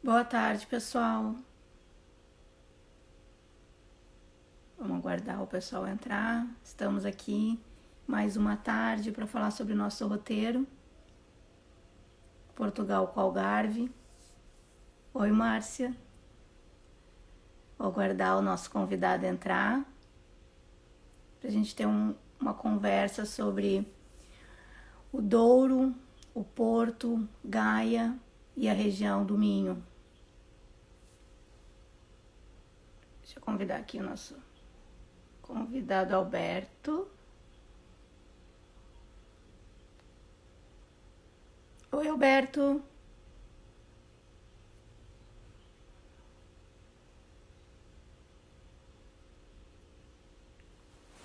Boa tarde, pessoal. Vamos aguardar o pessoal entrar. Estamos aqui mais uma tarde para falar sobre o nosso roteiro. Portugal com Algarve. Oi, Márcia. Vou aguardar o nosso convidado entrar para a gente ter uma conversa sobre o Douro, o Porto, Gaia e a região do Minho. Deixa eu convidar aqui o nosso convidado Alberto. Oi, Alberto.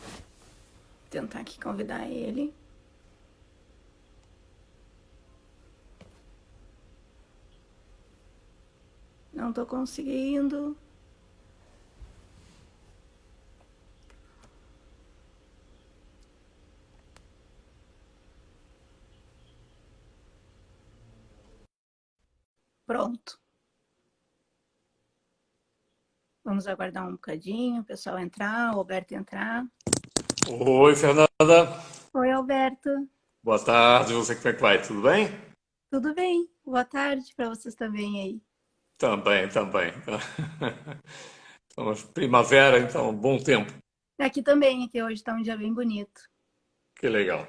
Vou tentar aqui convidar ele. Não tô conseguindo. Pronto. Vamos aguardar um bocadinho, o pessoal entrar, o Alberto entrar. Oi, Fernanda. Oi, Alberto. Boa tarde. Você como é que vai? Tudo bem? Tudo bem? Boa tarde para vocês também aí. Também, também. Estamos primavera, então, bom tempo. Aqui também, aqui hoje está um dia bem bonito. Que legal.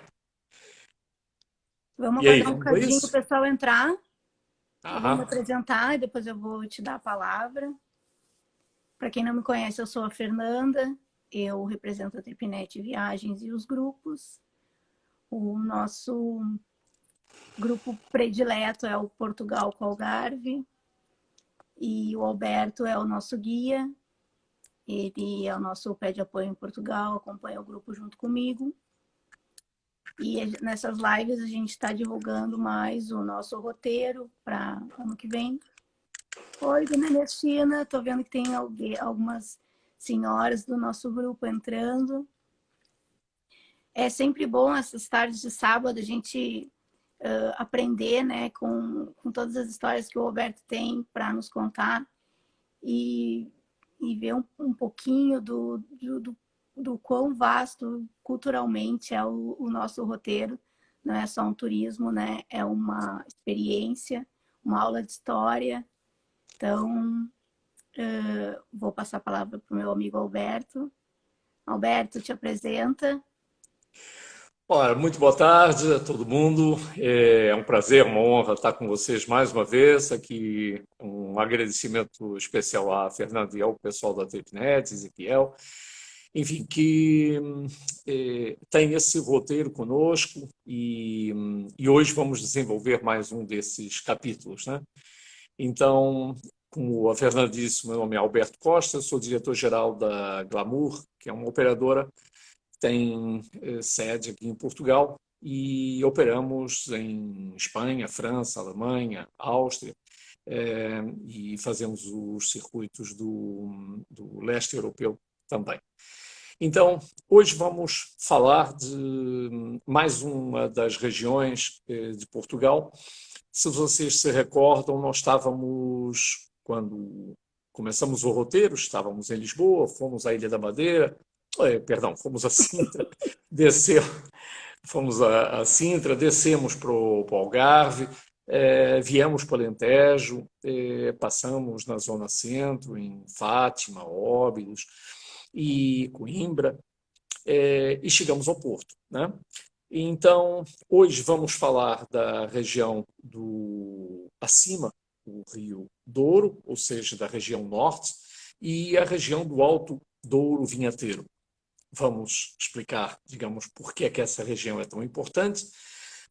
Vamos E aí, aguardar um vamos a bocadinho o isso? pessoal entrar. Eu vou me Aham. apresentar e depois eu vou te dar a palavra. Para quem não me conhece, eu sou a Fernanda. Eu represento a Tripnet Viagens e os grupos. O nosso grupo predileto é o Portugal com Algarve. E o Alberto é o nosso guia. Ele é o nosso pé de apoio em Portugal, acompanha o grupo junto comigo. E nessas lives a gente está divulgando mais o nosso roteiro para ano que vem. Oi, dona Ernestina, estou vendo que tem algumas senhoras do nosso grupo entrando. É sempre bom essas tardes de sábado a gente aprender, né, com todas as histórias que o Roberto tem para nos contar e, e ver um pouquinho do quão vasto culturalmente é o nosso roteiro. Não é só um turismo, né? É uma experiência, uma aula de história. Então, vou passar a palavra para o meu amigo Alberto. Alberto, te apresenta. Ora, muito boa tarde a todo mundo. É um prazer, uma honra estar com vocês mais uma vez. Aqui um agradecimento especial à Fernanda e ao pessoal da TripNet, Ezequiel. Enfim, que tem esse roteiro conosco e hoje vamos desenvolver mais um desses capítulos, né? Então, como a Fernanda disse, meu nome é Alberto Costa, sou diretor-geral da Glamour, que é uma operadora que tem sede aqui em Portugal e operamos em Espanha, França, Alemanha, Áustria, e fazemos os circuitos do leste europeu também. Então, hoje vamos falar de mais uma das regiões de Portugal. Se vocês se recordam, nós estávamos, quando começamos o roteiro, estávamos em Lisboa, fomos à Ilha da Madeira, perdão, fomos a Sintra, desceu, fomos a Sintra, descemos para o Algarve, viemos para o Alentejo, passamos na Zona Centro, em Fátima, Óbidos e Coimbra, e chegamos ao Porto, né? Então, hoje vamos falar da região do acima do Rio Douro, ou seja, da região norte, e a região do Alto Douro Vinheteiro. Vamos explicar, digamos, por que é que essa região é tão importante,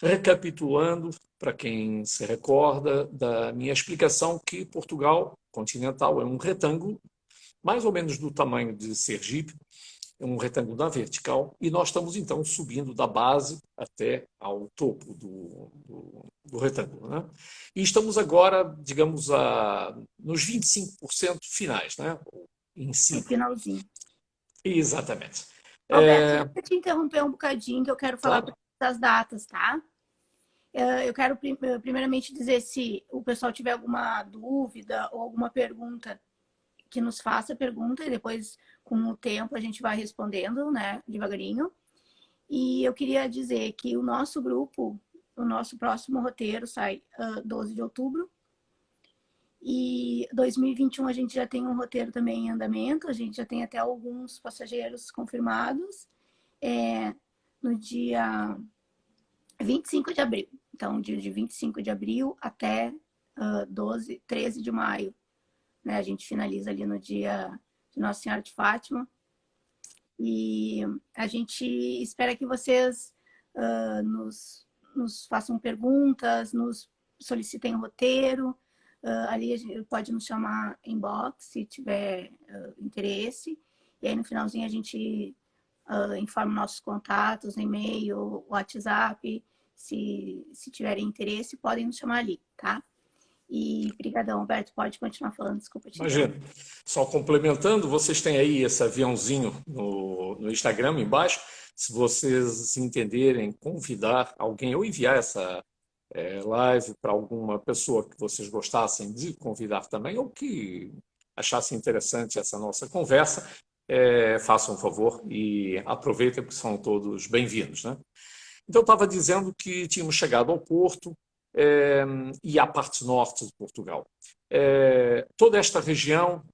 recapitulando, para quem se recorda da minha explicação, que Portugal continental é um retângulo, mais ou menos do tamanho de Sergipe, é um retângulo na vertical, e nós estamos então subindo da base até ao topo do retângulo, né? E estamos agora, digamos, nos 25% finais, né? Em No cima. finalzinho. Exatamente. Alberto, deixa eu te interromper um bocadinho que eu quero falar Claro. para das datas, tá? Eu quero primeiramente dizer se o pessoal tiver alguma dúvida ou alguma pergunta, que nos faça pergunta e depois, com o tempo, a gente vai respondendo, né, devagarinho. E eu queria dizer que o nosso grupo, o nosso próximo roteiro sai 12 de outubro. E 2021 a gente já tem um roteiro também em andamento, a gente já tem até alguns passageiros confirmados. No dia 25 de abril. Então, dia de 25 de abril até 13 de maio. Né? A gente finaliza ali no dia de Nossa Senhora de Fátima. E a gente espera que vocês nos façam perguntas, nos solicitem o roteiro. Ali pode nos chamar inbox se tiver interesse. E aí no finalzinho a gente informa nossos contatos, e-mail, WhatsApp. Se tiverem interesse, podem nos chamar ali, tá? E brigadão, Alberto, pode continuar falando, desculpa te Imagina. Só complementando, vocês têm aí esse aviãozinho no Instagram embaixo. Se vocês entenderem, convidar alguém ou enviar essa live para alguma pessoa que vocês gostassem de convidar também, ou que achassem interessante essa nossa conversa, façam um favor e aproveitem, porque são todos bem-vindos, né? Então, eu estava dizendo que tínhamos chegado ao Porto e à parte norte de Portugal. Toda esta região,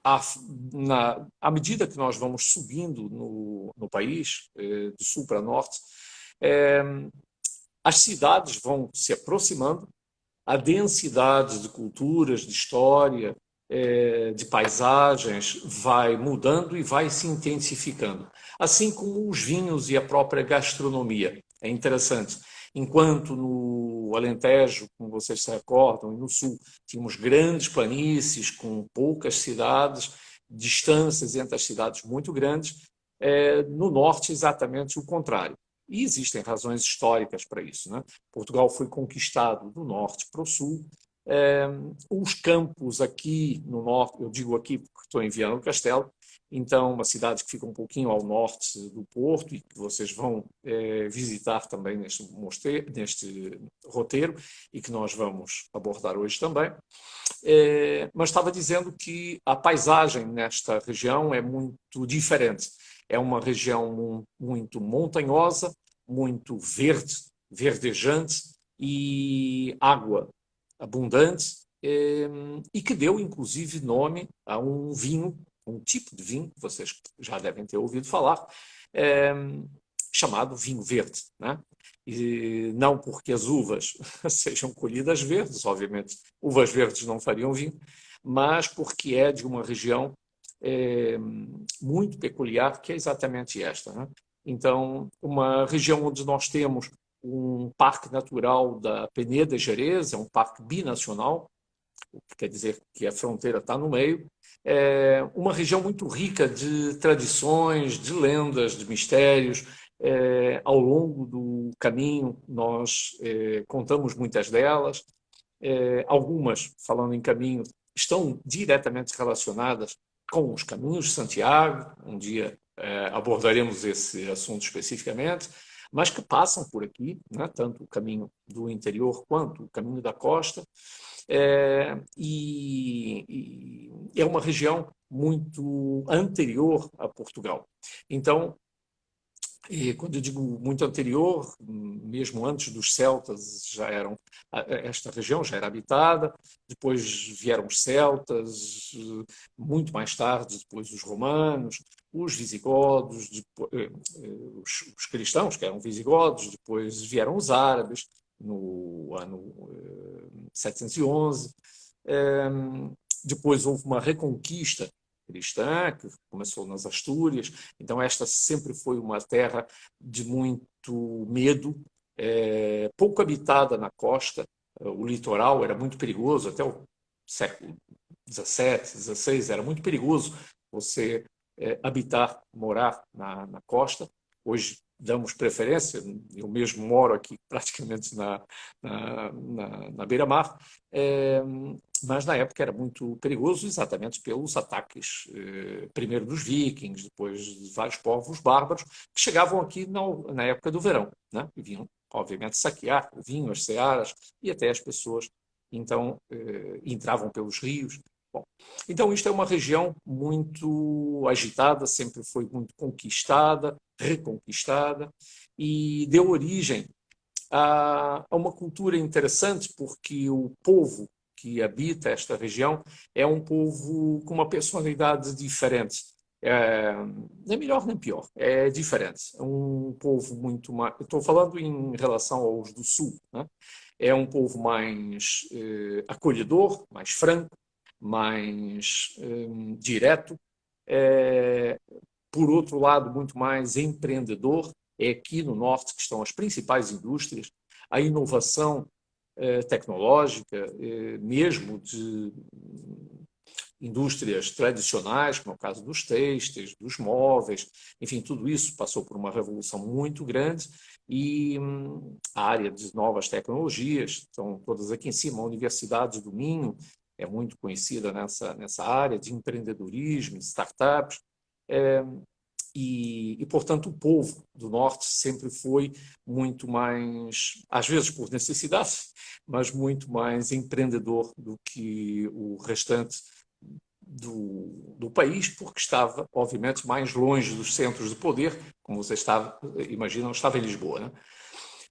à medida que nós vamos subindo no país, de sul para norte, as cidades vão se aproximando, a densidade de culturas, de história, de paisagens vai mudando e vai se intensificando. Assim como os vinhos e a própria gastronomia. É interessante. Enquanto no Alentejo, como vocês se recordam, e no Sul, tínhamos grandes planícies com poucas cidades, distâncias entre as cidades muito grandes, no Norte exatamente o contrário. E existem razões históricas para isso, né? Portugal foi conquistado do norte para o sul. Os campos aqui no norte, eu digo aqui porque estou em Viana do Castelo, então uma cidade que fica um pouquinho ao norte do Porto e que vocês vão visitar também neste roteiro e que nós vamos abordar hoje também. Mas estava dizendo que a paisagem nesta região é muito diferente. É uma região muito montanhosa, muito verde, verdejante e água abundante, e que deu, inclusive, nome a um vinho, um tipo de vinho, que vocês já devem ter ouvido falar, chamado vinho verde, né? E não porque as uvas sejam colhidas verdes, obviamente, uvas verdes não fariam vinho, mas porque é de uma região muito peculiar, que é exatamente esta, né? Então, uma região onde nós temos um parque natural da Peneda Gerês, é um parque binacional, o que quer dizer que a fronteira está no meio, uma região muito rica de tradições, de lendas, de mistérios. Ao longo do caminho, nós contamos muitas delas. Algumas, falando em caminho, estão diretamente relacionadas com os caminhos de Santiago. Um dia abordaremos esse assunto especificamente, mas que passam por aqui, né? Tanto o caminho do interior quanto o caminho da costa. E é uma região muito anterior a Portugal. Então, quando eu digo muito anterior, mesmo antes dos celtas, esta região já era habitada, depois vieram os celtas, muito mais tarde, depois os romanos, os visigodos, os cristãos, que eram visigodos, depois vieram os árabes, no ano 711. Depois houve uma reconquista cristã, que começou nas Astúrias. Então esta sempre foi uma terra de muito medo, pouco habitada na costa. O litoral era muito perigoso, até o século XVII, XVI, era muito perigoso você habitar, morar na costa. Hoje damos preferência, eu mesmo moro aqui praticamente na beira-mar, mas na época era muito perigoso exatamente pelos ataques, primeiro dos vikings, depois de vários povos bárbaros, que chegavam aqui na época do verão, né? E vinham obviamente, saquear o vinho, as searas e até as pessoas, então, entravam pelos rios. Bom, então isto é uma região muito agitada, sempre foi muito conquistada, reconquistada, e deu origem a uma cultura interessante, porque o povo que habita esta região é um povo com uma personalidade diferente. Nem melhor nem pior, é diferente. É um povo muito mais. Estou falando em relação aos do Sul, né? É um povo mais acolhedor, mais franco, mais direto. É, por outro lado, muito mais empreendedor. É aqui no norte que estão as principais indústrias, a inovação tecnológica, mesmo de indústrias tradicionais, como é o caso dos têxteis, dos móveis, enfim, tudo isso passou por uma revolução muito grande e a área de novas tecnologias, estão todas aqui em cima, a Universidade do Minho é muito conhecida nessa área de empreendedorismo, de startups, portanto, o povo do Norte sempre foi muito mais, às vezes por necessidade, mas muito mais empreendedor do que o restante do país, porque estava, obviamente, mais longe dos centros de poder, como vocês imaginam, estava em Lisboa, né?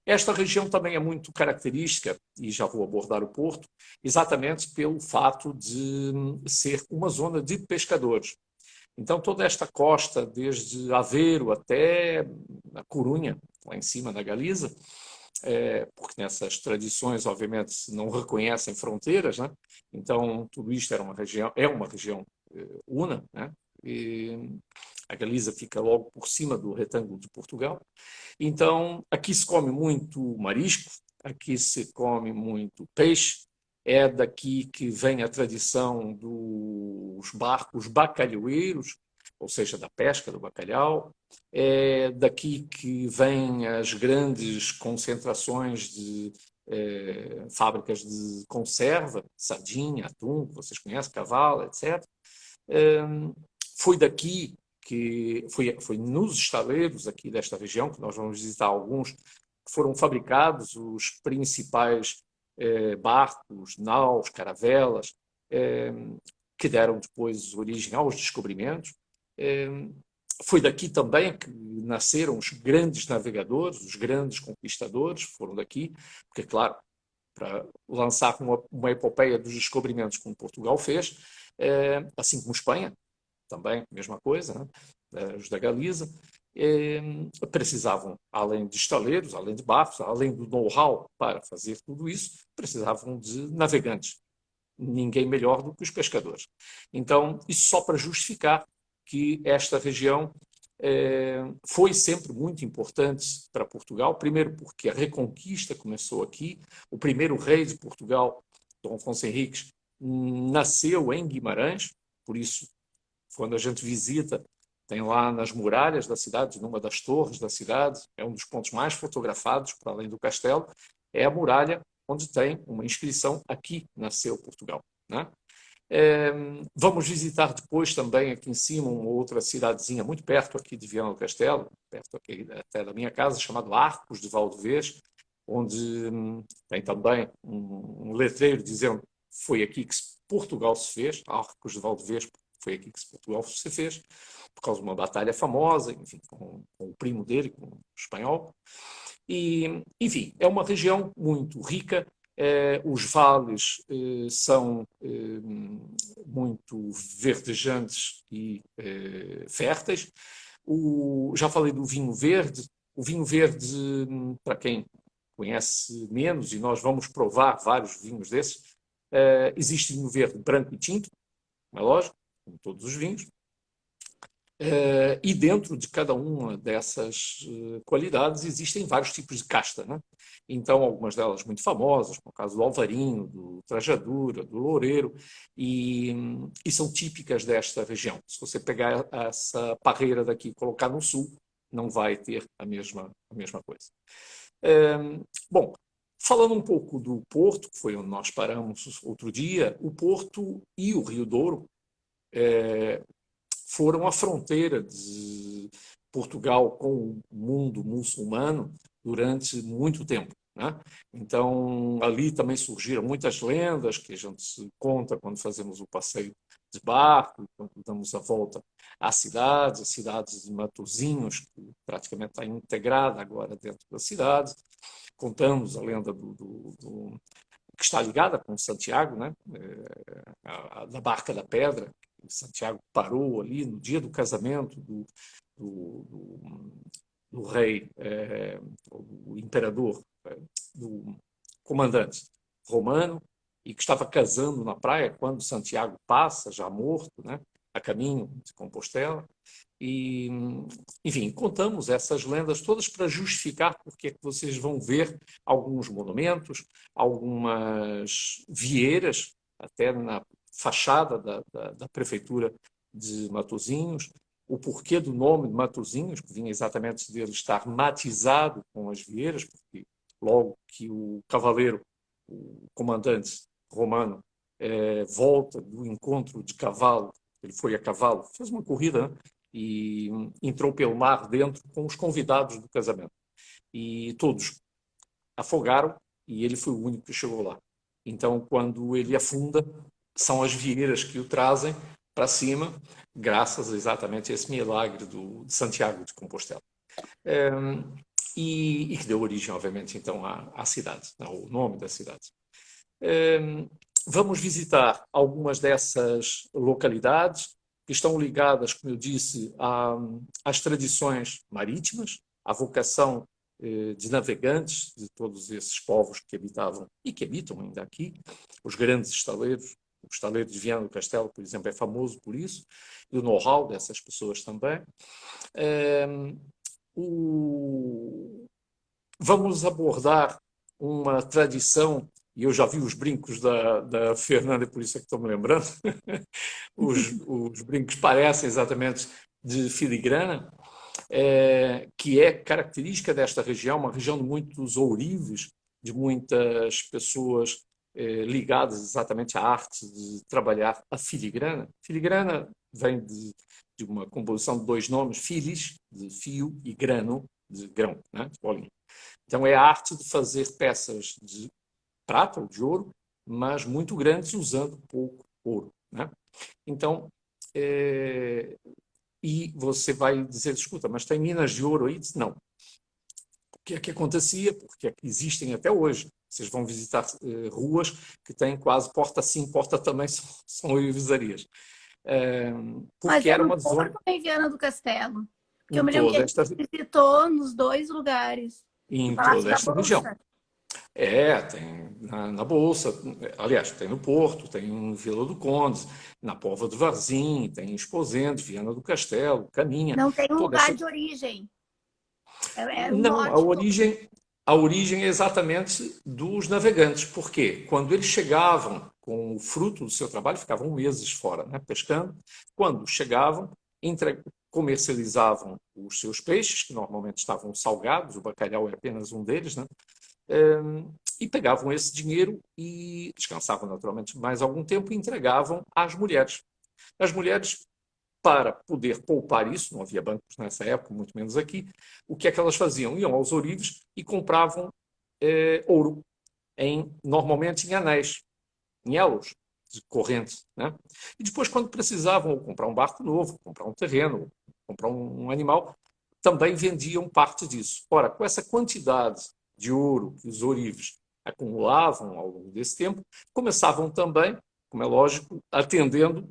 Esta região também é muito característica, e já vou abordar o Porto, exatamente pelo fato de ser uma zona de pescadores. Então, toda esta costa, desde Aveiro até a Corunha, lá em cima na Galiza, porque nessas tradições, obviamente, não reconhecem fronteiras, né? Então, tudo isto é uma região una, né? E a Galiza fica logo por cima do retângulo de Portugal. Então, aqui se come muito marisco, aqui se come muito peixe, é daqui que vem a tradição dos barcos bacalhoeiros, ou seja, da pesca do bacalhau. É daqui que vêm as grandes concentrações de fábricas de conserva, sardinha, atum, que vocês conhecem, cavalo, etc. Foi daqui que foi nos estaleiros aqui desta região, que nós vamos visitar alguns, que foram fabricados os principais barcos, naus, caravelas, que deram depois origem aos descobrimentos. Foi daqui também que nasceram os grandes navegadores, os grandes conquistadores, foram daqui, porque, claro, para lançar uma epopeia dos descobrimentos como Portugal fez, assim como Espanha, também, mesma coisa, né? Os da Galiza, precisavam, além de estaleiros, além de barcos, além do know-how para fazer tudo isso, precisavam de navegantes. Ninguém melhor do que os pescadores. Então, isso só para justificar que esta região foi sempre muito importante para Portugal, primeiro porque a Reconquista começou aqui, o primeiro rei de Portugal, Dom Afonso Henriques, nasceu em Guimarães, por isso quando a gente visita, tem lá nas muralhas da cidade, numa das torres da cidade, é um dos pontos mais fotografados, para além do castelo, é a muralha onde tem uma inscrição: aqui nasceu Portugal, né? Vamos visitar depois também aqui em cima uma outra cidadezinha muito perto aqui de Viana do Castelo, perto aqui até da minha casa, chamado Arcos de Valdevez, onde tem também um letreiro dizendo: foi aqui que Portugal se fez, Arcos de Valdevez, foi aqui que Portugal se fez, por causa de uma batalha famosa, enfim, com o primo dele, com o espanhol. E, enfim, é uma região muito rica. Os vales são muito verdejantes e férteis. Já falei do vinho verde. O vinho verde, para quem conhece menos, e nós vamos provar vários vinhos desses, existe vinho verde branco e tinto, é lógico, como todos os vinhos. E dentro de cada uma dessas qualidades existem vários tipos de casta, né? Então, algumas delas muito famosas, como o caso do Alvarinho, do Trajadura, do Loureiro, e são típicas desta região. Se você pegar essa parreira daqui e colocar no sul, não vai ter a mesma coisa. Bom, falando um pouco do Porto, que foi onde nós paramos outro dia, o Porto e o Rio Douro foram a fronteira de Portugal com o mundo muçulmano durante muito tempo, né? Então, ali também surgiram muitas lendas que a gente se conta quando fazemos o passeio de barco, quando damos a volta à cidade, a cidade de Matosinhos, que praticamente está integrada agora dentro da cidade. Contamos a lenda que está ligada com Santiago, né? Da Barca da Pedra. Santiago parou ali no dia do casamento do, do, do rei, do imperador, do comandante romano, e que estava casando na praia quando Santiago passa, já morto, né? A caminho de Compostela. E, enfim, contamos essas lendas todas para justificar porque é que vocês vão ver alguns monumentos, algumas vieiras, até na fachada da prefeitura de Matosinhos, o porquê do nome de Matosinhos, que vinha exatamente dele estar matizado com as vieiras, porque logo que o cavaleiro, o comandante romano, volta do encontro de cavalo, ele foi a cavalo, fez uma corrida, né? E entrou pelo mar dentro com os convidados do casamento. E todos afogaram e ele foi o único que chegou lá. Então, quando ele afunda, são as vieiras que o trazem para cima, graças exatamente a esse milagre de Santiago de Compostela. E que deu origem, obviamente, então, à cidade, ao nome da cidade. Vamos visitar algumas dessas localidades que estão ligadas, como eu disse, às tradições marítimas, à vocação de navegantes de todos esses povos que habitavam e que habitam ainda aqui, os grandes estaleiros. O estaleiro de Viana do Castelo, por exemplo, é famoso por isso, e o know-how dessas pessoas também. Vamos abordar uma tradição, e eu já vi os brincos da Fernanda, por isso é que estou me lembrando. Os brincos parecem exatamente de filigrana, que é característica desta região, uma região de muitos ourives, de muitas pessoas ligadas exatamente à arte de trabalhar a filigrana. Filigrana vem de uma composição de dois nomes, filis, de fio, e grano, de grão, né, de bolinha. Então é a arte de fazer peças de prata ou de ouro, mas muito grandes usando pouco ouro, né? Então, e você vai dizer, escuta, mas tem minas de ouro aí? Diz, não. O que é que acontecia? Porque é que existem até hoje. Vocês vão visitar ruas que têm quase porta sim, porta também, são oivizarias. Mas Porque é era no uma zona Porto ou em Viana do Castelo? Porque eu em me lembro que a toda gente esta, visitou nos dois lugares. No em Palácio toda da esta região. Bolsa. Tem na Bolsa, aliás, tem no Porto, tem em Vila do Conde, na Póvoa de Varzim, tem em Esposende, Viana do Castelo, Caminha, Não tem um toda lugar essa... de origem. É o Não, norte todo. a origem é exatamente dos navegantes, porque quando eles chegavam com o fruto do seu trabalho, ficavam meses fora, né, pescando, quando chegavam, comercializavam os seus peixes, que normalmente estavam salgados, o bacalhau é apenas um deles, né? E pegavam esse dinheiro e descansavam naturalmente mais algum tempo e entregavam às mulheres. As mulheres, para poder poupar isso, não havia bancos nessa época, muito menos aqui, o que é que elas faziam? Iam aos ourives e compravam ouro, normalmente em anéis, em elos de corrente. Né? E depois, quando precisavam comprar um barco novo, comprar um terreno, comprar um animal, também vendiam parte disso. Ora, com essa quantidade de ouro que os ourives acumulavam ao longo desse tempo, começavam também, como é lógico, atendendo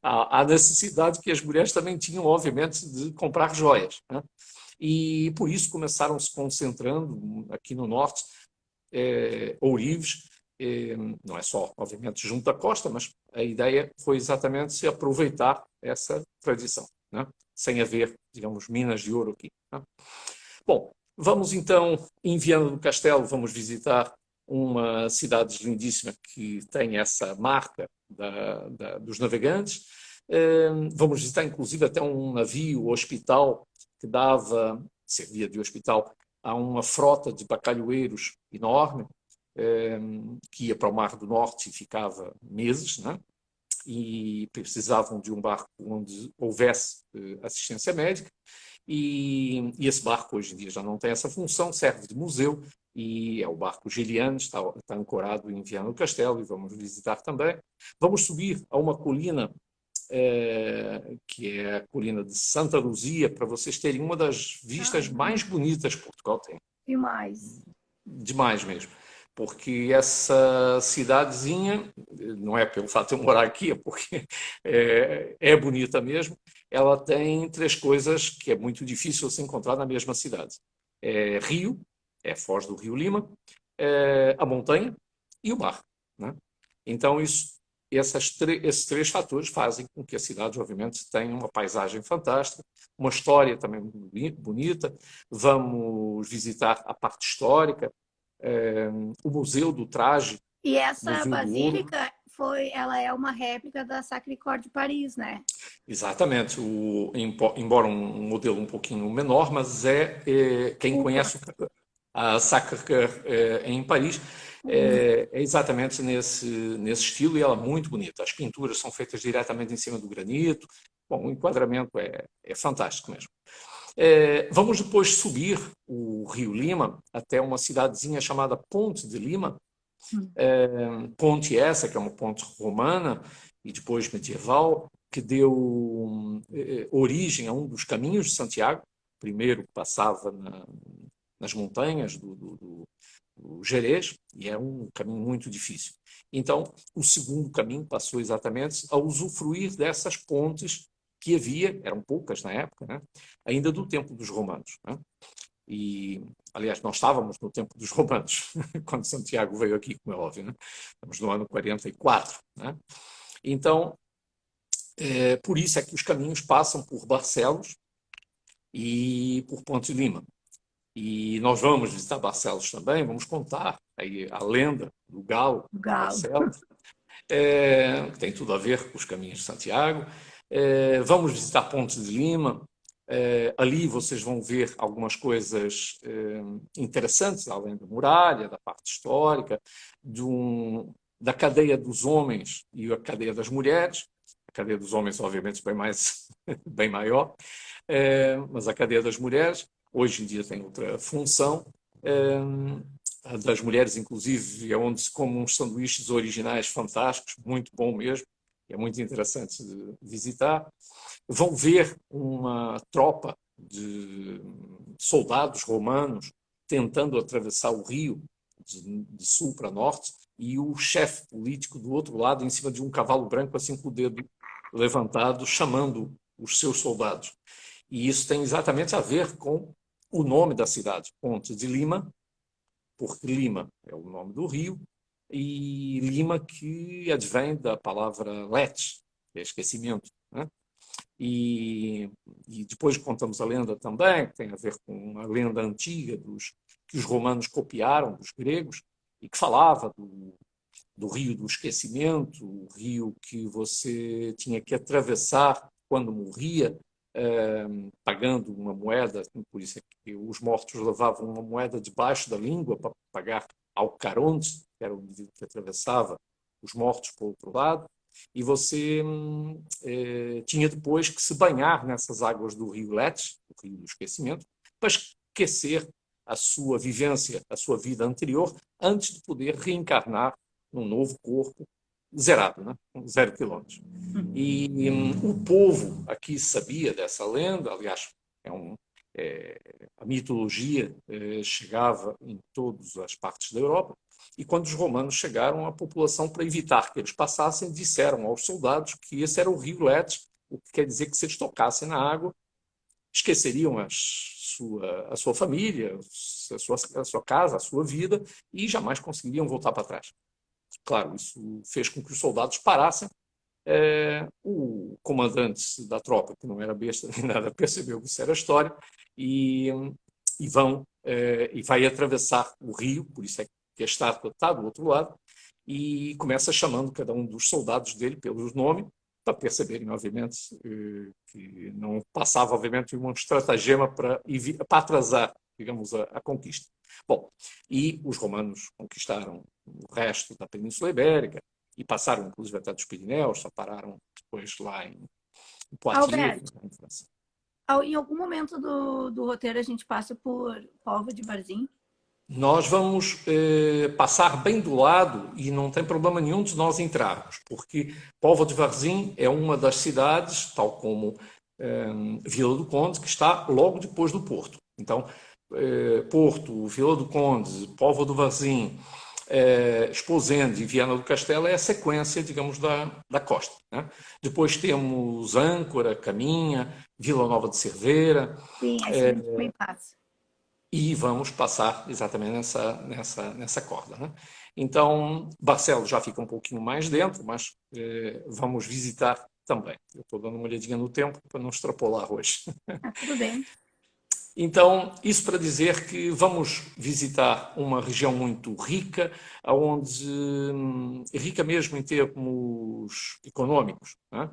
à necessidade que as mulheres também tinham, obviamente, de comprar joias. Né? E por isso começaram se concentrando aqui no norte ourives, não é só, obviamente, junto à costa, mas a ideia foi exatamente se aproveitar essa tradição, né? Sem haver, digamos, minas de ouro aqui. Né? Bom, vamos então em Viana do Castelo, vamos visitar uma cidade lindíssima que tem essa marca dos navegantes. Vamos visitar, inclusive, até um navio hospital que servia de hospital a uma frota de bacalhoeiros enorme, que ia para o Mar do Norte e ficava meses, né? E precisavam de um barco onde houvesse assistência médica. E esse barco hoje em dia já não tem essa função, serve de museu, e é o barco Giliano, está ancorado em Viana do Castelo, e vamos visitar também. Vamos subir a uma colina, que é a colina de Santa Luzia, para vocês terem uma das vistas mais bonitas que Portugal tem. Demais. Demais mesmo. Porque essa cidadezinha, não é pelo fato de eu morar aqui, é porque é bonita mesmo, ela tem três coisas que é muito difícil se encontrar na mesma cidade. É rio, é a foz do Rio Lima, a montanha e o mar, né? Então, esses três fatores fazem com que a cidade, obviamente, tenha uma paisagem fantástica, uma história também bonita. Vamos visitar a parte histórica, o Museu do Traje, E o essa Museu do Ouro. basílica ela é uma réplica da Sacré-Cœur de Paris, né? Exatamente, embora um modelo um pouquinho menor, mas quem Ufa. conhece a Sacré-Cœur em Paris, é exatamente nesse estilo, e ela é muito bonita. As pinturas são feitas diretamente em cima do granito. Bom, o enquadramento é fantástico mesmo. Vamos depois subir o Rio Lima até uma cidadezinha chamada Ponte de Lima. Ponte essa, que é uma ponte romana e depois medieval, que deu origem a um dos caminhos de Santiago. Primeiro passava nas montanhas do Gerês, e é um caminho muito difícil. Então, o segundo caminho passou exatamente a usufruir dessas pontes que havia, eram poucas na época, né? Ainda do tempo dos romanos, né? E, aliás, nós estávamos no tempo dos romanos, quando Santiago veio aqui, como é óbvio, né? Estamos no ano 44, né? Então, por isso é que os caminhos passam por Barcelos e por Ponte Lima. E nós vamos visitar Barcelos também, vamos contar aí a lenda do Galo de Galo. Barcelos, que tem tudo a ver com os caminhos de Santiago. Vamos visitar Ponte de Lima. Ali vocês vão ver algumas coisas interessantes, além da muralha, da parte histórica, da cadeia dos homens e a cadeia das mulheres. A cadeia dos homens, obviamente, bem maior, mas a cadeia das mulheres, hoje em dia, tem outra função. A das mulheres, inclusive, é onde se comem uns sanduíches originais fantásticos, muito bom mesmo, é muito interessante de visitar. Vão ver uma tropa de soldados romanos tentando atravessar o rio de sul para norte, e o chefe político do outro lado, em cima de um cavalo branco, assim com o dedo levantado, chamando os seus soldados. E isso tem exatamente a ver com o nome da cidade, Ponte de Lima, porque Lima é o nome do rio, e Lima que advém da palavra leche, que é esquecimento, né? E depois contamos a lenda também, que tem a ver com uma lenda antiga que os romanos copiaram dos gregos, e que falava do rio do esquecimento, o rio que você tinha que atravessar quando morria, pagando uma moeda. Por isso é que os mortos levavam uma moeda debaixo da língua para pagar ao Caronte, que era o indivíduo que atravessava os mortos para o outro lado, e você tinha depois que se banhar nessas águas do rio Letes, o rio do esquecimento, para esquecer a sua vivência, a sua vida anterior, antes de poder reencarnar num novo corpo zerado, né? 0 quilômetros. E o povo aqui sabia dessa lenda, aliás, a mitologia chegava em todas as partes da Europa, e quando os romanos chegaram, a população, para evitar que eles passassem, disseram aos soldados que esse era o rio Letes, o que quer dizer que se eles tocassem na água, esqueceriam a sua família, a sua casa, a sua vida, e jamais conseguiriam voltar para trás. Claro, isso fez com que os soldados parassem. O comandante da tropa, que não era besta nem nada, percebeu que isso era história, e vai atravessar o rio, por isso é que a estátua está do outro lado, e começa chamando cada um dos soldados dele pelo nome, para perceberem, obviamente, que não passava, obviamente, um estratagema para atrasar, digamos, a conquista. Bom, e os romanos conquistaram o resto da Península Ibérica e passaram, inclusive, até dos Pirineus, só pararam depois lá em Poitiers, Alberto, em França. Em algum momento do roteiro a gente passa por Póvoa de Varzim. Nós vamos passar bem do lado e não tem problema nenhum de nós entrarmos, porque Póvoa de Varzim é uma das cidades, tal como Vila do Conde, que está logo depois do Porto. Então, Porto, Vila do Conde, Póvoa de Varzim, Esposende e Viana do Castelo é a sequência, digamos, da costa, né? Depois temos Âncora, Caminha, Vila Nova de Cerveira. Sim, aí a gente também passa. E vamos passar exatamente nessa corda, né? Então, Barcelos já fica um pouquinho mais dentro, mas vamos visitar também. Eu estou dando uma olhadinha no tempo para não extrapolar hoje. Tudo bem. Então, isso para dizer que vamos visitar uma região muito rica, onde rica mesmo em termos económicos, né?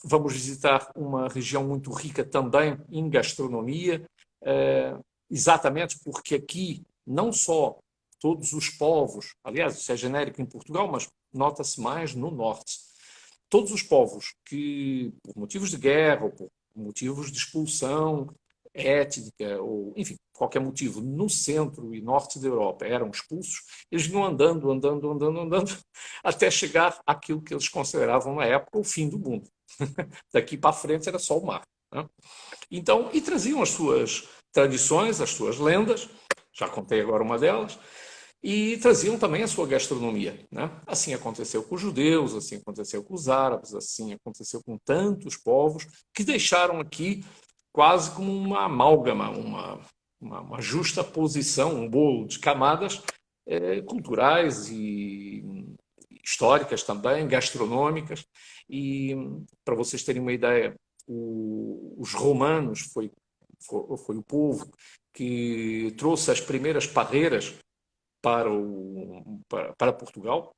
Vamos visitar uma região muito rica também em gastronomia, exatamente porque aqui não só todos os povos, aliás, isso é genérico em Portugal, mas nota-se mais no norte, todos os povos que, por motivos de guerra ou por motivos de expulsão étnica, ou, enfim, qualquer motivo, no centro e norte da Europa eram expulsos, eles vinham andando, até chegar àquilo que eles consideravam na época o fim do mundo. Daqui para a frente era só o mar, né? Então, e traziam as suas tradições, as suas lendas, já contei agora uma delas, e traziam também a sua gastronomia, né? Assim aconteceu com os judeus, assim aconteceu com os árabes, assim aconteceu com tantos povos que deixaram aqui quase como uma amálgama, uma justa posição, um bolo de camadas culturais e históricas também, gastronômicas. E, para vocês terem uma ideia, os romanos foi o povo que trouxe as primeiras parreiras para Portugal,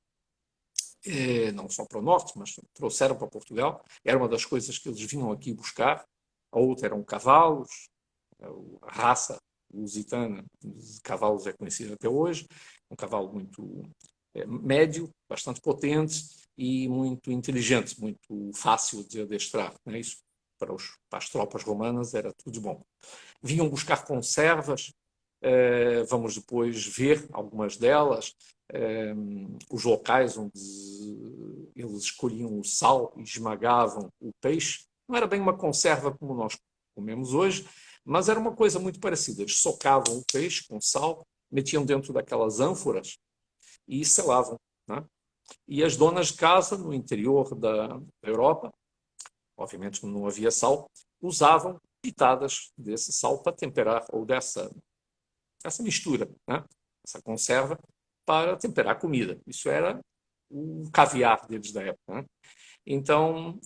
não só para o norte, mas trouxeram para Portugal. Era uma das coisas que eles vinham aqui buscar. A outra eram cavalos, a raça lusitana de cavalos é conhecida até hoje, um cavalo muito médio, bastante potente e muito inteligente, muito fácil de adestrar, não é isso? Para as tropas romanas era tudo bom. Vinham buscar conservas, vamos depois ver algumas delas, os locais onde eles escolhiam o sal e esmagavam o peixe. Não era bem uma conserva como nós comemos hoje, mas era uma coisa muito parecida. Eles socavam o peixe com sal, metiam dentro daquelas ânforas e selavam, né? E as donas de casa, no interior da Europa, obviamente não havia sal, usavam pitadas desse sal para temperar, ou essa mistura, né? Essa conserva, para temperar a comida. Isso era o caviar deles da época, né? Então,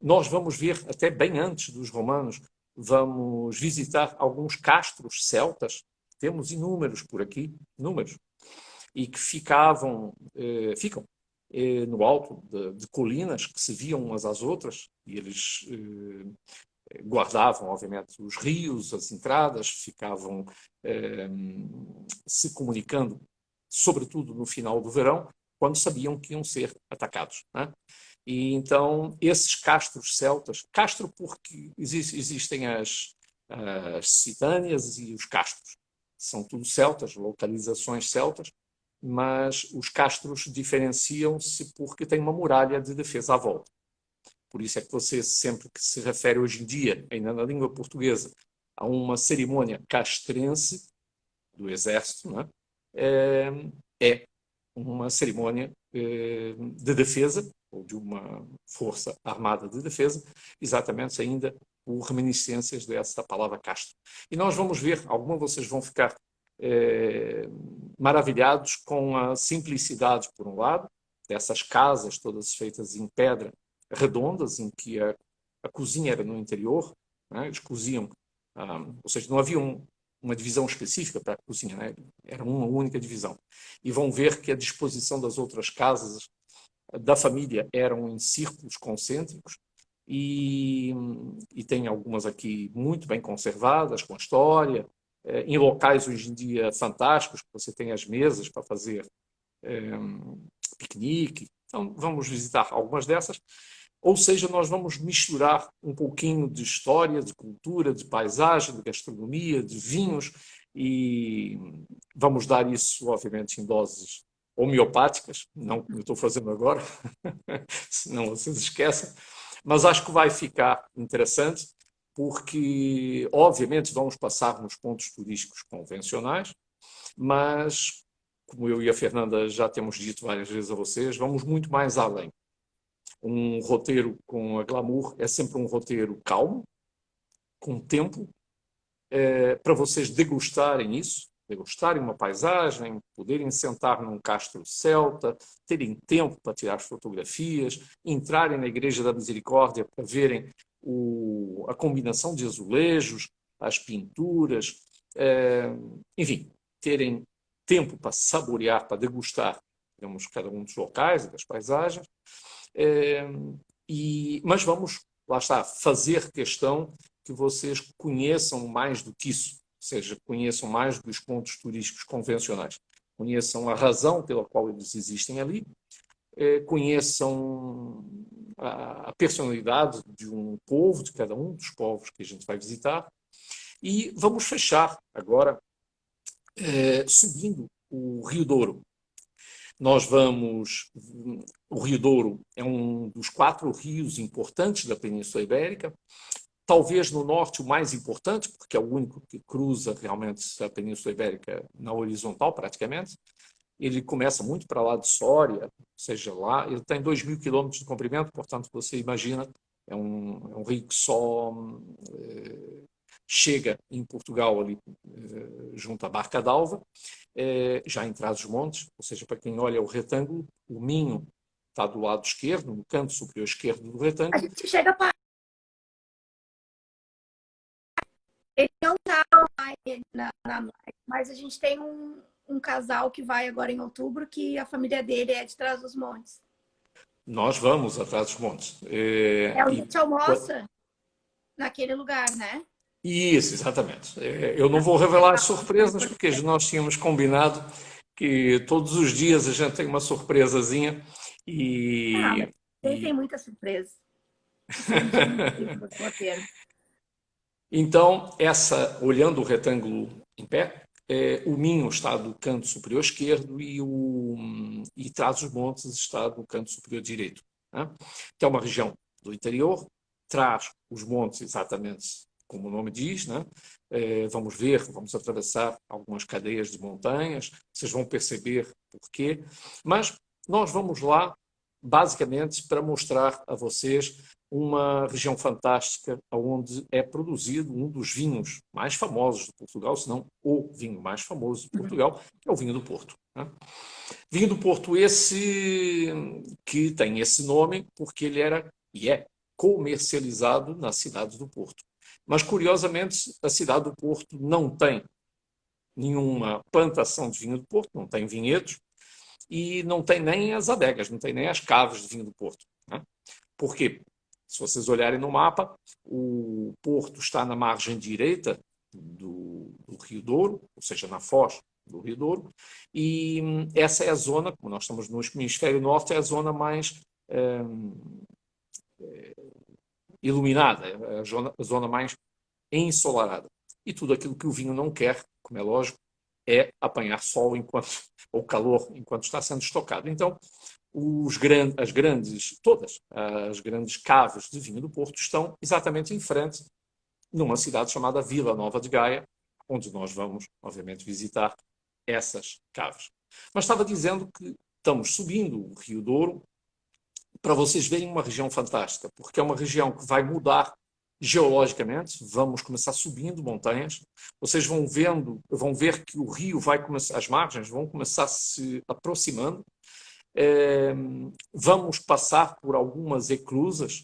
nós vamos ver, até bem antes dos romanos, vamos visitar alguns castros celtas, temos inúmeros por aqui, inúmeros, e que ficam no alto de colinas que se viam umas às outras, e eles guardavam, obviamente, os rios, as entradas, ficavam se comunicando, sobretudo no final do verão, quando sabiam que iam ser atacados, né? E então, esses castros celtas, castro porque existem as citâneas e os castros, são tudo celtas, localizações celtas, mas os castros diferenciam-se porque têm uma muralha de defesa à volta. Por isso é que você, sempre que se refere hoje em dia, ainda na língua portuguesa, a uma cerimônia castrense do exército, né, é uma cerimônia de defesa, ou de uma força armada de defesa, exatamente ainda por reminiscências dessa palavra castro. E nós vamos ver, alguns de vocês vão ficar maravilhados com a simplicidade, por um lado, dessas casas todas feitas em pedra, redondas, em que a cozinha era no interior, né? Eles coziam, ou seja, não havia uma divisão específica para a cozinha, né? Era uma única divisão. E vão ver que a disposição das outras casas da família eram em círculos concêntricos, e tem algumas aqui muito bem conservadas, com a história, em locais hoje em dia fantásticos, que você tem as mesas para fazer piquenique. Então, vamos visitar algumas dessas. Ou seja, nós vamos misturar um pouquinho de história, de cultura, de paisagem, de gastronomia, de vinhos, e vamos dar isso, obviamente, em doses homeopáticas, não como eu estou fazendo agora, senão vocês esquecem, mas acho que vai ficar interessante, porque, obviamente, vamos passar nos pontos turísticos convencionais, mas, como eu e a Fernanda já temos dito várias vezes a vocês, vamos muito mais além. Um roteiro com a glamour é sempre um roteiro calmo, com tempo, para vocês degustarem isso, degustarem uma paisagem, poderem sentar num castro celta, terem tempo para tirar fotografias, entrarem na Igreja da Misericórdia para verem a combinação de azulejos, as pinturas, enfim, terem tempo para saborear, para degustar, digamos, cada um dos locais e das paisagens. Mas vamos, lá está, fazer questão que vocês conheçam mais do que isso, ou seja, conheçam mais dos pontos turísticos convencionais, conheçam a razão pela qual eles existem ali, conheçam a personalidade de um povo, de cada um dos povos que a gente vai visitar, e vamos fechar agora subindo o Rio Douro. Nós vamos. O Rio Douro é um dos 4 rios importantes da Península Ibérica, talvez no norte o mais importante, porque é o único que cruza realmente a Península Ibérica na horizontal, praticamente. Ele começa muito para lá de Sória, ou seja, lá, ele tem 2.000 quilômetros de comprimento, portanto, você imagina, é um rio que só chega em Portugal, ali junto à Barca d'Alva, já em Trás-os-Montes, ou seja, para quem olha o retângulo, o Minho está do lado esquerdo, no canto superior esquerdo do A retângulo. gente chega para. Ele não está online na live, mas a gente tem um casal que vai agora em outubro, que a família dele é de Trás-os-Montes. Nós vamos a Trás-os-Montes. É onde a gente almoça naquele lugar, né? Isso, exatamente. Eu não vou revelar as surpresas, porque nós tínhamos combinado que todos os dias a gente tem uma surpresazinha Mas tem muita surpresa. São um dia incrível do roteiro. Então, olhando o retângulo em pé, o Minho está do canto superior esquerdo e Trás-os-Montes está do canto superior direito, né? Que é uma região do interior, traz os montes exatamente como o nome diz, né? Vamos atravessar algumas cadeias de montanhas, vocês vão perceber porquê, mas nós vamos lá basicamente para mostrar a vocês uma região fantástica onde é produzido um dos vinhos mais famosos de Portugal, se não o vinho mais famoso de Portugal, que é o vinho do Porto, né? Vinho do Porto esse que tem esse nome porque ele era e é comercializado na cidade do Porto. Mas, curiosamente, a cidade do Porto não tem nenhuma plantação de vinho do Porto, não tem vinhedos e não tem nem as adegas, não tem nem as caves de vinho do Porto, né? Por quê? Se vocês olharem no mapa, o Porto está na margem direita do Rio Douro, ou seja, na foz do Rio Douro, e essa é a zona, como nós estamos no hemisfério norte, é a zona mais iluminada, é a zona mais ensolarada. E tudo aquilo que o vinho não quer, como é lógico, é apanhar sol ou calor enquanto está sendo estocado. Então, todas as grandes caves de vinho do Porto estão exatamente em frente, numa cidade chamada Vila Nova de Gaia, onde nós vamos, obviamente, visitar essas caves. Mas estava dizendo que estamos subindo o Rio Douro para vocês verem uma região fantástica, porque é uma região que vai mudar geologicamente, vamos começar subindo montanhas, vocês vão ver que o rio vai começar, as margens vão começar se aproximando, vamos passar por algumas eclusas,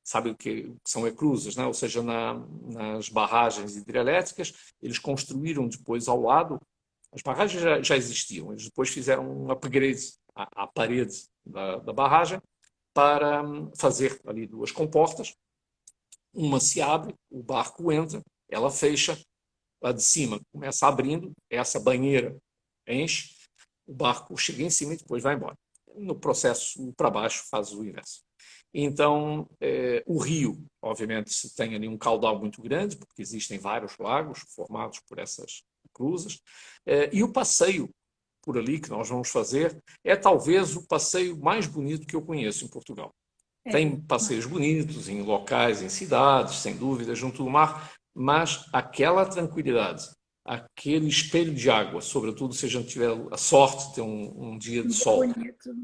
sabe o que são eclusas, né? Ou seja, nas barragens hidrelétricas, eles construíram depois ao lado, as barragens já existiam, eles depois fizeram um upgrade à parede da barragem para fazer ali 2 comportas. Uma se abre, o barco entra, ela fecha, a de cima começa abrindo, essa banheira enche, o barco chega em cima e depois vai embora. No processo para baixo faz o inverso. Então, o rio, obviamente, tem ali um caudal muito grande, porque existem vários lagos formados por essas cruzes, e o passeio por ali que nós vamos fazer é talvez o passeio mais bonito que eu conheço em Portugal. Tem passeios bonitos em locais, em cidades, sem dúvida, junto do mar, mas aquela tranquilidade, aquele espelho de água, sobretudo se a gente tiver a sorte de ter um dia de sol, Bonito.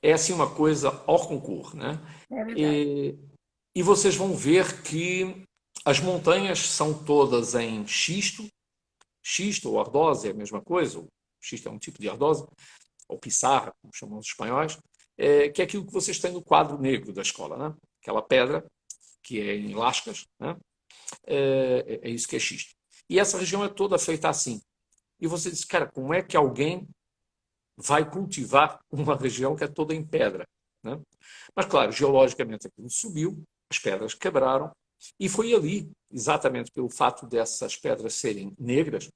é assim uma coisa hors concurso, né? É verdade. E vocês vão ver que as montanhas são todas em xisto, xisto ou ardose é a mesma coisa, o xisto é um tipo de ardose, ou pissarra, como chamam os espanhóis, que é aquilo que vocês têm no quadro negro da escola, né? Aquela pedra que é em lascas, né? É isso que é xisto. E essa região é toda feita assim. E você diz, cara, como é que alguém vai cultivar uma região que é toda em pedra? Né? Mas, claro, geologicamente aquilo subiu, as pedras quebraram, e foi ali, exatamente pelo fato dessas pedras serem negras,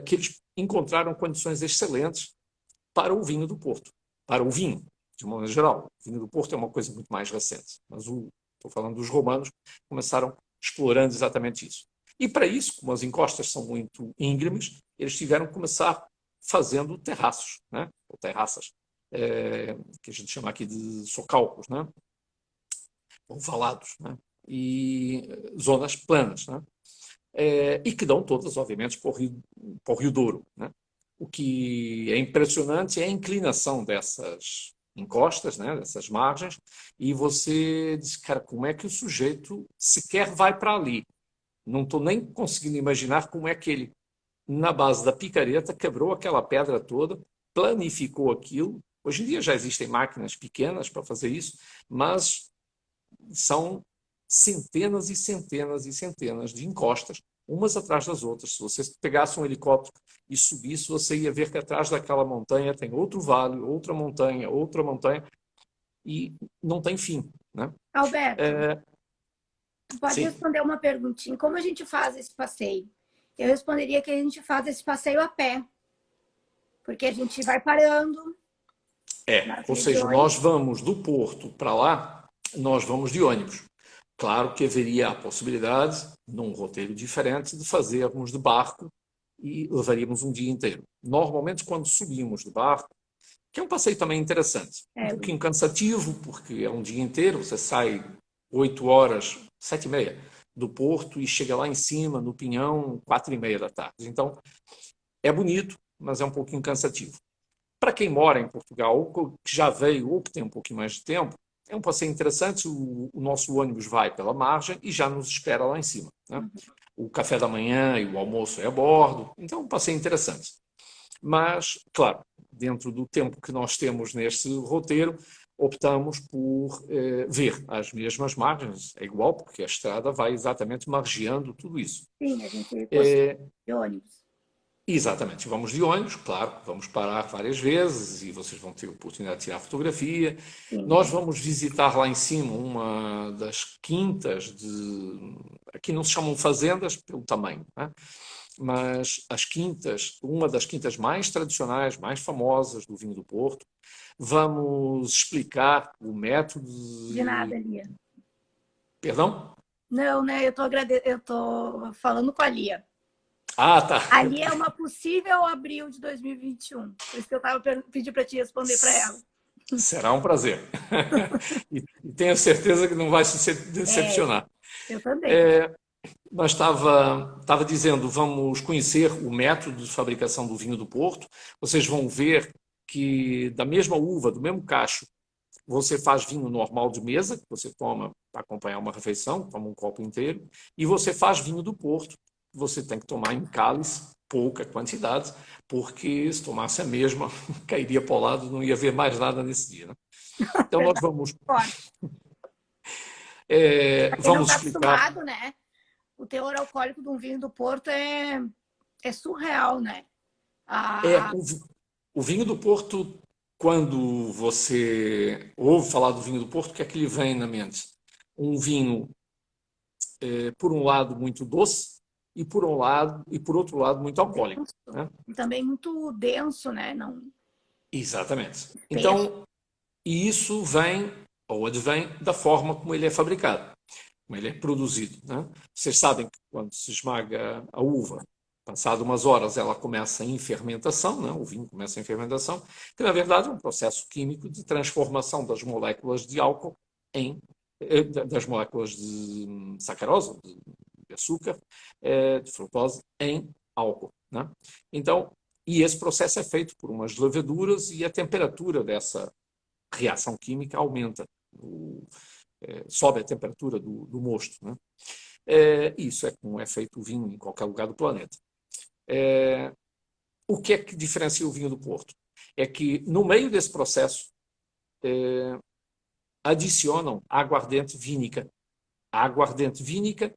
que eles encontraram condições excelentes para o vinho do Porto, para o vinho, de uma maneira geral. O vinho do Porto é uma coisa muito mais recente, mas estou falando dos romanos, começaram explorando exatamente isso. E para isso, como as encostas são muito íngremes, eles tiveram que começar fazendo terraços, né? Ou terraças, que a gente chama aqui de socalcos, né? Ou valados, né? E zonas planas, né? E que dão todas, obviamente, para o Rio Douro, né? O que é impressionante é a inclinação dessas encostas, né, dessas margens, e você diz, cara, como é que o sujeito sequer vai para ali? Não estou nem conseguindo imaginar como é que ele, na base da picareta, quebrou aquela pedra toda, planificou aquilo. Hoje em dia já existem máquinas pequenas para fazer isso, mas são centenas e centenas e centenas de encostas, umas atrás das outras. Se você pegasse um helicóptero e subisse, você ia ver que atrás daquela montanha tem outro vale, outra montanha, e não tem fim. Né? Alberto, tu pode Sim, responder uma perguntinha. Como a gente faz esse passeio? Eu responderia que a gente faz esse passeio a pé, porque a gente vai parando nas ou seja, nós regiões. vamos do Porto para lá, nós vamos de ônibus. Claro que haveria a possibilidade, num roteiro diferente, de fazermos de barco e levaríamos um dia inteiro. Normalmente, quando subimos de barco, que é um passeio também interessante, um pouquinho cansativo, porque é um dia inteiro, você sai 8 horas, 7h30 do Porto e chega lá em cima, no Pinhão, 4h30 da tarde. Então, é bonito, mas é um pouquinho cansativo. Para quem mora em Portugal, ou que já veio, ou que tem um pouquinho mais de tempo, é um passeio interessante. O nosso ônibus vai pela margem e já nos espera lá em cima. Né? O café da manhã e o almoço é a bordo, então é um passeio interessante. Mas, claro, dentro do tempo que nós temos neste roteiro, optamos por ver as mesmas margens. É igual, porque a estrada vai exatamente margeando tudo isso. Sim, a gente costuma de ônibus. Exatamente, vamos de ônibus, claro, vamos parar várias vezes e vocês vão ter a oportunidade de tirar fotografia. Sim, Nós vamos visitar lá em cima uma das quintas de. Aqui não se chamam fazendas pelo tamanho, né? Mas as quintas, uma das quintas mais tradicionais, mais famosas do vinho do Porto. Vamos explicar o método de de. nada, Lia. Perdão? Não, né? Eu tô falando com a Lia. Ah, tá. A Lia é uma possível abril de 2021. Por isso que eu tava pedindo para te responder para ela. Será um prazer. E tenho certeza que não vai se É, decepcionar. eu também. Mas estava dizendo, vamos conhecer o método de fabricação do vinho do Porto. Vocês vão ver que da mesma uva, do mesmo cacho, você faz vinho normal de mesa, que você toma para acompanhar uma refeição, toma um copo inteiro, e você faz vinho do Porto, que você tem que tomar em cálice, pouca quantidade, porque se tomasse a mesma, cairia para o lado, não ia ver mais nada nesse dia. Né? Então nós Verdade, forte. Para quem não vamos está explicar. acostumado, né? O teor alcoólico de um vinho do Porto é surreal, né? É, A, o vinho do Porto, quando você ouve falar do vinho do Porto, o que é que lhe vem na mente? Um vinho, por um lado, muito doce e por outro lado, muito alcoólico. denso. Né? E também muito denso, né? Não Exatamente. espesso. Então, e isso vem ou advém da forma como ele é fabricado, como ele é produzido, né? Vocês sabem que quando se esmaga a uva, passado umas horas ela começa em fermentação, né? O vinho começa em fermentação, que na verdade é um processo químico de transformação das moléculas de álcool das moléculas de sacarose, de açúcar, de frutose, em álcool, né? Então, e esse processo é feito por umas leveduras e a temperatura dessa reação química aumenta, sobe a temperatura do mosto, né? Isso é como é feito o vinho em qualquer lugar do planeta. O que é que diferencia o vinho do Porto? É que no meio desse processo adicionam a aguardente vínica. A aguardente vínica,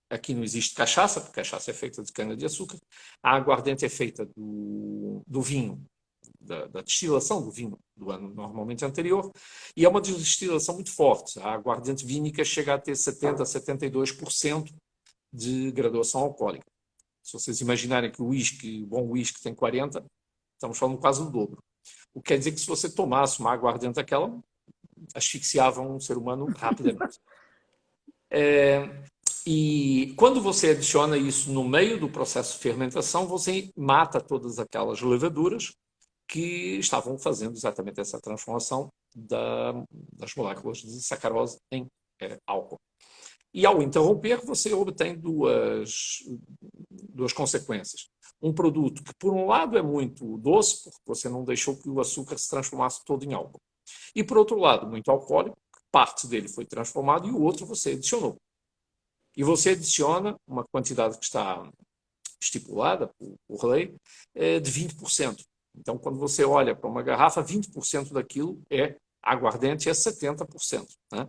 aqui não existe cachaça, porque cachaça é feita de cana-de-açúcar, a aguardente é feita do vinho, da destilação do vinho do ano normalmente anterior, e é uma destilação muito forte. A aguardente vínica chega a ter 70% a 72% de graduação alcoólica. Se vocês imaginarem que o bom whisky tem 40%, estamos falando quase do dobro. O que quer dizer que se você tomasse uma aguardente daquela, asfixiava um ser humano rapidamente. E quando você adiciona isso no meio do processo de fermentação, você mata todas aquelas leveduras que estavam fazendo exatamente essa transformação das moléculas de sacarose em álcool. E ao interromper, você obtém duas consequências. Um produto que, por um lado, é muito doce, porque você não deixou que o açúcar se transformasse todo em álcool. E, por outro lado, muito alcoólico, parte dele foi transformado e o outro você adicionou. E você adiciona uma quantidade que está estipulada por lei de 20%. Então, quando você olha para uma garrafa, 20% daquilo é aguardente e é 70%. Né?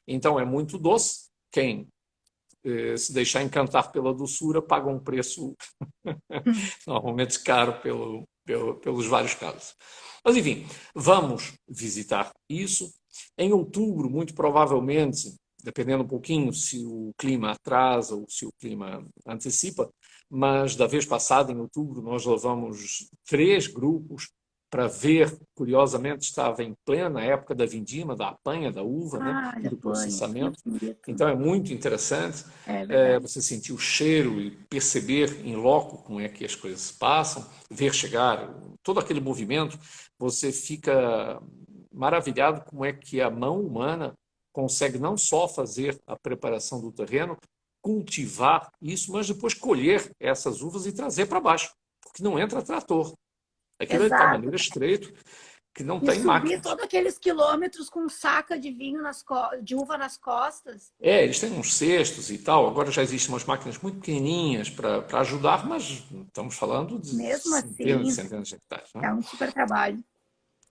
Então, é muito doce. Quem se deixar encantar pela doçura paga um preço normalmente caro pelos vários casos. Mas, enfim, vamos visitar isso. Em outubro, muito provavelmente, dependendo um pouquinho se o clima atrasa ou se o clima antecipa, mas da vez passada, em outubro, nós levamos 3 grupos para ver, curiosamente, estava em plena época da vindima, da apanha da uva, né, e do processamento. Então é muito interessante você sentir o cheiro e perceber em loco como é que as coisas se passam, ver chegar todo aquele movimento, você fica maravilhado como é que a mão humana consegue não só fazer a preparação do terreno, cultivar isso, mas depois colher essas uvas e trazer para baixo, porque não entra trator. Aquilo é de tal maneira estreito que não tem máquina. Subir todos aqueles quilômetros com saca de vinho de uva nas costas. Eles têm uns cestos e tal. Agora já existem umas máquinas muito pequenininhas para ajudar, mas estamos falando de mesmo centenas e assim, centenas de hectares. Não é? É um super trabalho.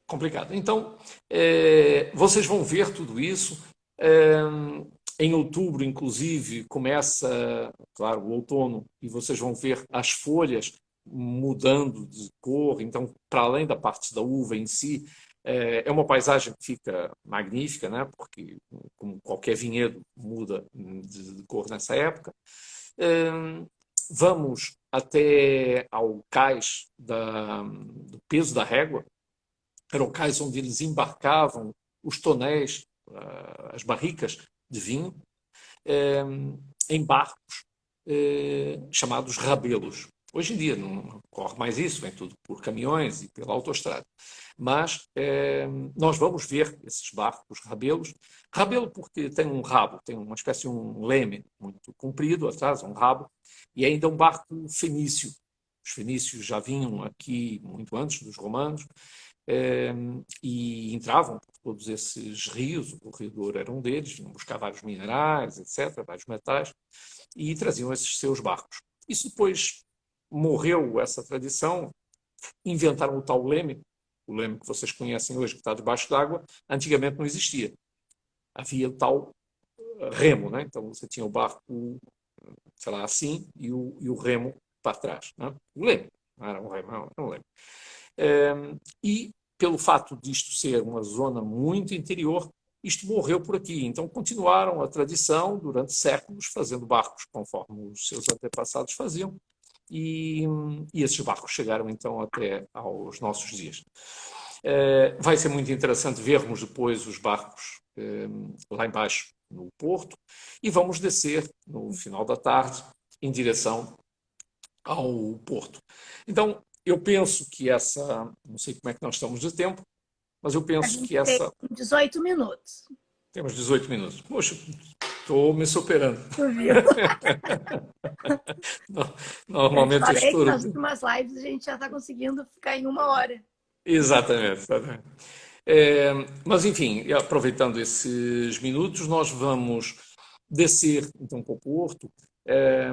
Complicado. Então, vocês vão ver tudo isso. Em outubro, inclusive, começa, claro, o outono, e vocês vão ver as folhas mudando de cor. Então, para além da parte da uva em si, é uma paisagem que fica magnífica, né? Porque, como qualquer vinhedo, muda de cor nessa época. Vamos até ao cais do peso da régua. Eram locais onde eles embarcavam os tonéis, as barricas de vinho, em barcos chamados rabelos. Hoje em dia não ocorre mais isso, vem tudo por caminhões e pela autoestrada. Mas nós vamos ver esses barcos rabelos. Rabelo porque tem um rabo, tem uma espécie de um leme muito comprido atrás, um rabo, e ainda um barco fenício. Os fenícios já vinham aqui muito antes dos romanos, e entravam por todos esses rios, o Rio Douro era um deles, vinham buscar vários minerais, etc., vários metais, e traziam esses seus barcos. Isso depois morreu, essa tradição, inventaram o tal leme, o leme que vocês conhecem hoje, que está debaixo d'água, antigamente não existia. Havia o tal remo, né? Então você tinha o barco, sei lá, assim, e o remo para trás. Né? O leme, não era um remo, era um leme. E pelo fato disto ser uma zona muito interior, isto morreu por aqui. Então continuaram a tradição durante séculos, fazendo barcos conforme os seus antepassados faziam, e esses barcos chegaram então até aos nossos dias. Vai ser muito interessante vermos depois os barcos lá embaixo no Porto e vamos descer no final da tarde em direção ao Porto. Então, eu penso que não sei como é que nós estamos de tempo, mas eu A penso gente que tem essa, 18 minutos. temos 18 minutos. Poxa, estou me superando. Tu viu? Eu te Normalmente eu falei que estouro. nas últimas lives a gente já está conseguindo ficar em 1 hora. Exatamente. Exatamente. É, mas, enfim, aproveitando esses minutos, nós vamos descer então para o Porto. É,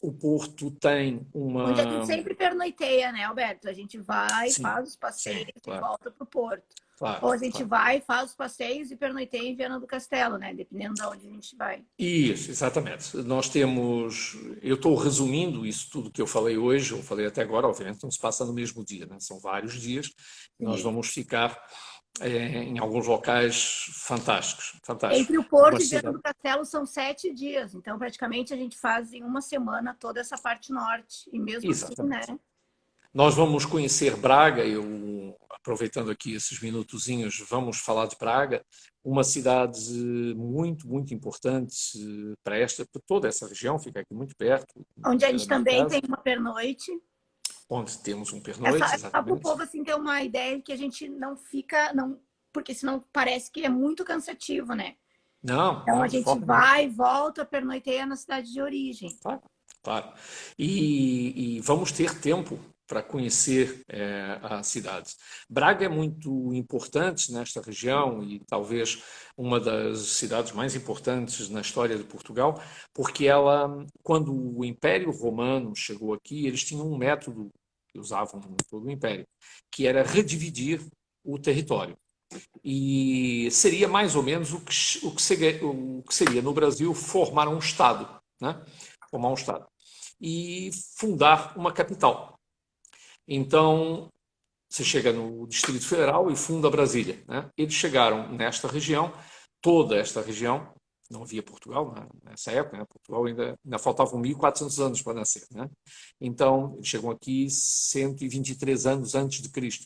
o Porto tem Onde a gente uma. sempre pernoiteia, né, Alberto? A gente vai, Sim, faz os passeios sim, e claro, volta para o Porto. claro, Ou a gente claro. vai, faz os passeios e pernoiteia em Viana do Castelo, né? Dependendo de onde a gente vai. Isso, exatamente. Nós temos, eu estou resumindo isso tudo que eu falei hoje, eu falei até agora, obviamente não se passa no mesmo dia, né? São vários dias. Nós Sim. vamos ficar em alguns locais fantásticos, fantásticos. Entre o Uma Porto e Viana cidade. do Castelo são 7 dias. Então, praticamente, a gente faz em uma semana toda essa parte norte. E mesmo assim, né? Exatamente. Nós vamos conhecer Braga, eu, aproveitando aqui esses minutozinhos, vamos falar de Braga, uma cidade muito, muito importante para toda essa região, fica aqui muito perto Onde a da gente minha também tem casa, uma pernoite. onde temos um pernoite, Essa para o exatamente. povo assim ter uma ideia que a gente não fica, não, porque senão parece que é muito cansativo, né? Não, Então a não, de gente forma nenhuma. vai, volta, pernoiteia na cidade de origem. Claro, claro. E vamos ter tempo para conhecer a cidade. Braga é muito importante nesta região e talvez uma das cidades mais importantes na história de Portugal, porque ela, quando o Império Romano chegou aqui, eles tinham um método que usavam em todo o Império, que era redividir o território. E seria mais ou menos o que seria no Brasil formar um Estado, né? Formar um Estado. E fundar uma capital. Então, você chega no Distrito Federal e funda Brasília, né? Eles chegaram nesta região, toda esta região, não havia Portugal nessa época, né? Portugal ainda faltavam 1.400 anos para nascer, né? Então, eles chegam aqui 123 anos antes de Cristo.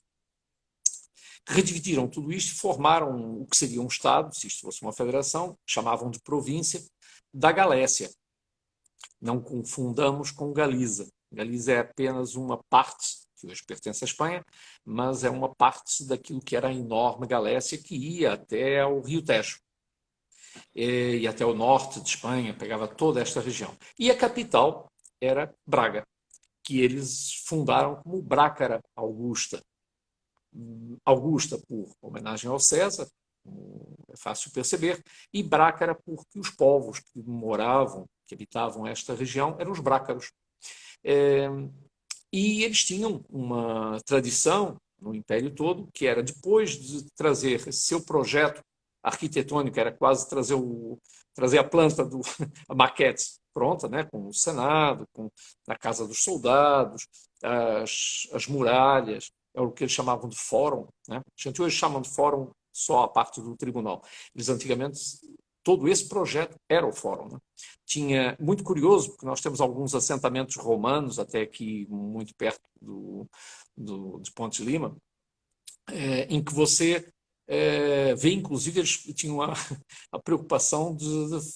Redividiram tudo isto e formaram o que seria um Estado, se isto fosse uma federação, chamavam de província, da Galécia. Não confundamos com Galiza. Galiza é apenas uma parte, que hoje pertence à Espanha, mas é uma parte daquilo que era a enorme Galécia, que ia até o Rio Tejo. E até o norte de Espanha, pegava toda esta região. E a capital era Braga, que eles fundaram como Brácara Augusta. Augusta por homenagem ao César, é fácil perceber, e Brácara porque os povos que moravam, que habitavam esta região, eram os brácaros. E eles tinham uma tradição no Império todo, que era depois de trazer seu projeto arquitetônico, era quase trazer a planta, a maquete pronta, né, com o Senado, com a Casa dos Soldados, as muralhas, é o que eles chamavam de fórum. Né? A gente hoje chama de fórum só a parte do tribunal. Eles antigamente, todo esse projeto era o fórum. Né? Tinha, muito curioso, porque nós temos alguns assentamentos romanos, até aqui muito perto de Ponte Lima, em que você vê, inclusive, eles tinham a preocupação de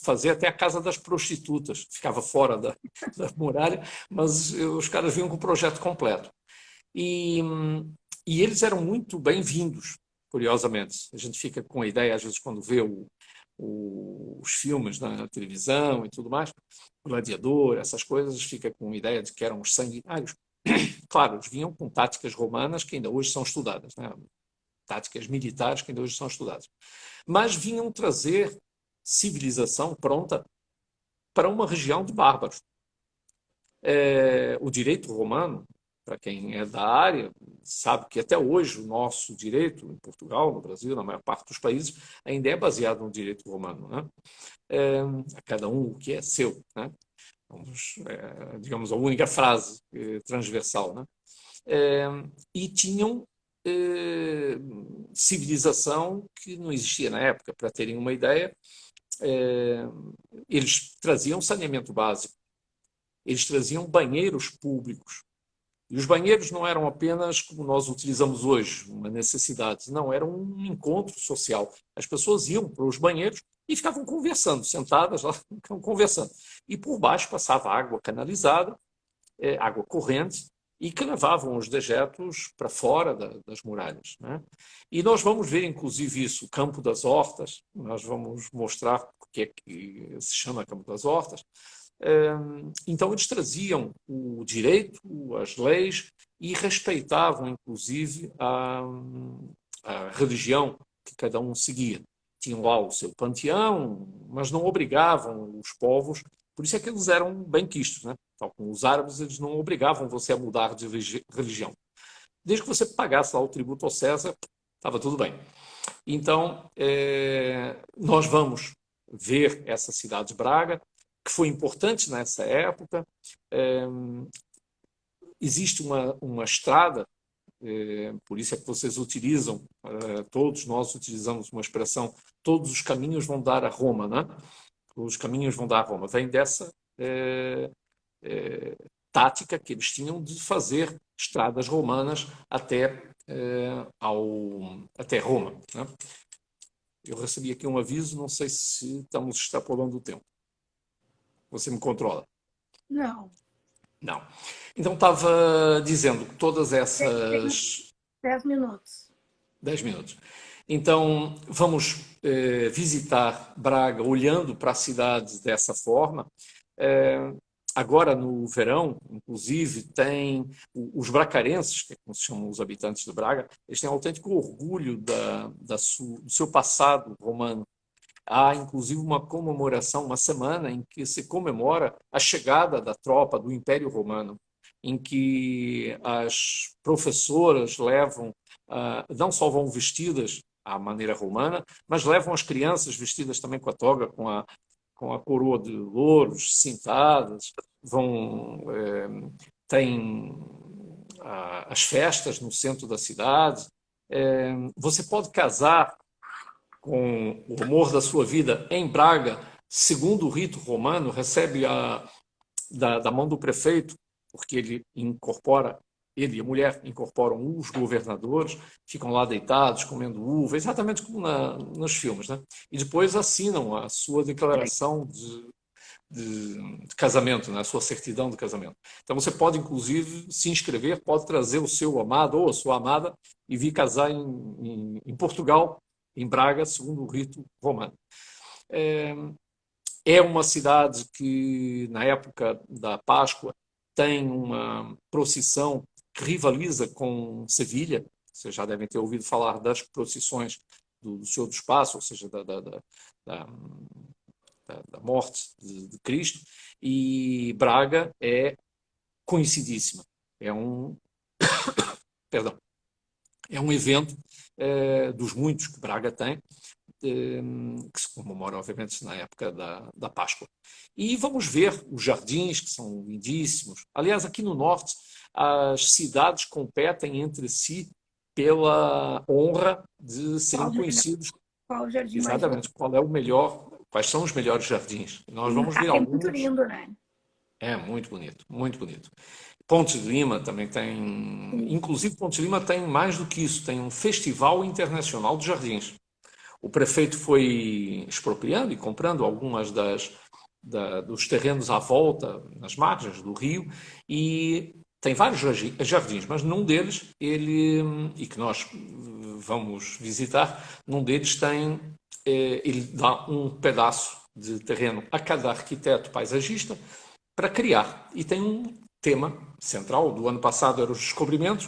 fazer até a casa das prostitutas, ficava fora da muralha, mas os caras vinham com o projeto completo. E eles eram muito bem-vindos, curiosamente. A gente fica com a ideia, às vezes, quando vê os filmes na televisão e tudo mais, Gladiador, essas coisas, fica com a ideia de que eram os sanguinários. Claro, eles vinham com táticas romanas que ainda hoje são estudadas, né? Táticas militares que ainda hoje são estudadas. Mas vinham trazer civilização pronta para uma região de bárbaros. O direito romano, para quem é da área, sabe que até hoje o nosso direito, em Portugal, no Brasil, na maior parte dos países, ainda é baseado no direito romano. Né? A cada um o que é seu. Né? Digamos, a única frase transversal. Né? E tinham civilização que não existia na época. Para terem uma ideia, eles traziam saneamento básico, eles traziam banheiros públicos, E os banheiros não eram apenas como nós utilizamos hoje, uma necessidade. Não, era um encontro social. As pessoas iam para os banheiros e ficavam conversando, sentadas lá, ficavam conversando. E por baixo passava água canalizada, água corrente, e que levavam os dejetos para fora das muralhas, né? E nós vamos ver, inclusive, isso, o Campo das Hortas. Nós vamos mostrar porque é que se chama Campo das Hortas. Então, eles traziam o direito, as leis, e respeitavam, inclusive, a religião que cada um seguia. Tinham lá o seu panteão, mas não obrigavam os povos. Por isso é que eles eram benquistos, né? Tal como os árabes, eles não obrigavam você a mudar de religião. Desde que você pagasse lá o tributo ao César, estava tudo bem. Então, nós vamos ver essa cidade de Braga, que foi importante nessa época. Existe uma estrada, por isso é que vocês utilizam, todos nós utilizamos uma expressão, todos os caminhos vão dar a Roma, né? Os caminhos vão dar a Roma. Vem dessa tática que eles tinham de fazer estradas romanas até Roma, né? Eu recebi aqui um aviso, não sei se estamos extrapolando o tempo. Você me controla? Não. Não. Então, estava dizendo que todas essas... 10 minutos. 10 minutos. Então, vamos visitar Braga olhando para a cidade dessa forma. Agora, no verão, inclusive, tem os bracarenses, que é como se chamam os habitantes de Braga, eles têm autêntico orgulho do seu passado romano. Há, inclusive, uma comemoração, uma semana em que se comemora a chegada da tropa do Império Romano, em que as professoras levam, não só vão vestidas à maneira romana, mas levam as crianças vestidas também com a toga, com a coroa de louros, cintadas, tem as festas no centro da cidade. Você pode casar com o amor da sua vida em Braga, segundo o rito romano, recebe da mão do prefeito, porque ele e a mulher incorporam os governadores, ficam lá deitados, comendo uva, exatamente como nos filmes, né? E depois assinam a sua declaração de casamento, né? A sua certidão de casamento. Então você pode, inclusive, se inscrever, pode trazer o seu amado ou a sua amada e vir casar em Portugal, em Braga, segundo o rito romano. É uma cidade que, na época da Páscoa, tem uma procissão que rivaliza com Sevilha. Vocês já devem ter ouvido falar das procissões do Senhor dos Passos, ou seja, da morte de Cristo. E Braga é conhecidíssima. Perdão. É um evento dos muitos que Braga tem, que se comemora, obviamente, na época da Páscoa. E vamos ver os jardins, que são lindíssimos. Aliás, aqui no norte, as cidades competem entre si pela honra de serem conhecidos. Qual o jardim exatamente, qual é o melhor, quais são os melhores jardins. Nós vamos ver alguns. É muito lindo, né? É muito bonito, muito bonito. Pontes de Lima também tem, inclusive Pontes de Lima tem mais do que isso, tem um festival internacional de jardins. O prefeito foi expropriando e comprando algumas dos terrenos à volta, nas margens do rio, e tem vários jardins, mas num deles, e que nós vamos visitar, num deles ele dá um pedaço de terreno a cada arquiteto paisagista para criar. E tem um tema central, do ano passado eram os descobrimentos.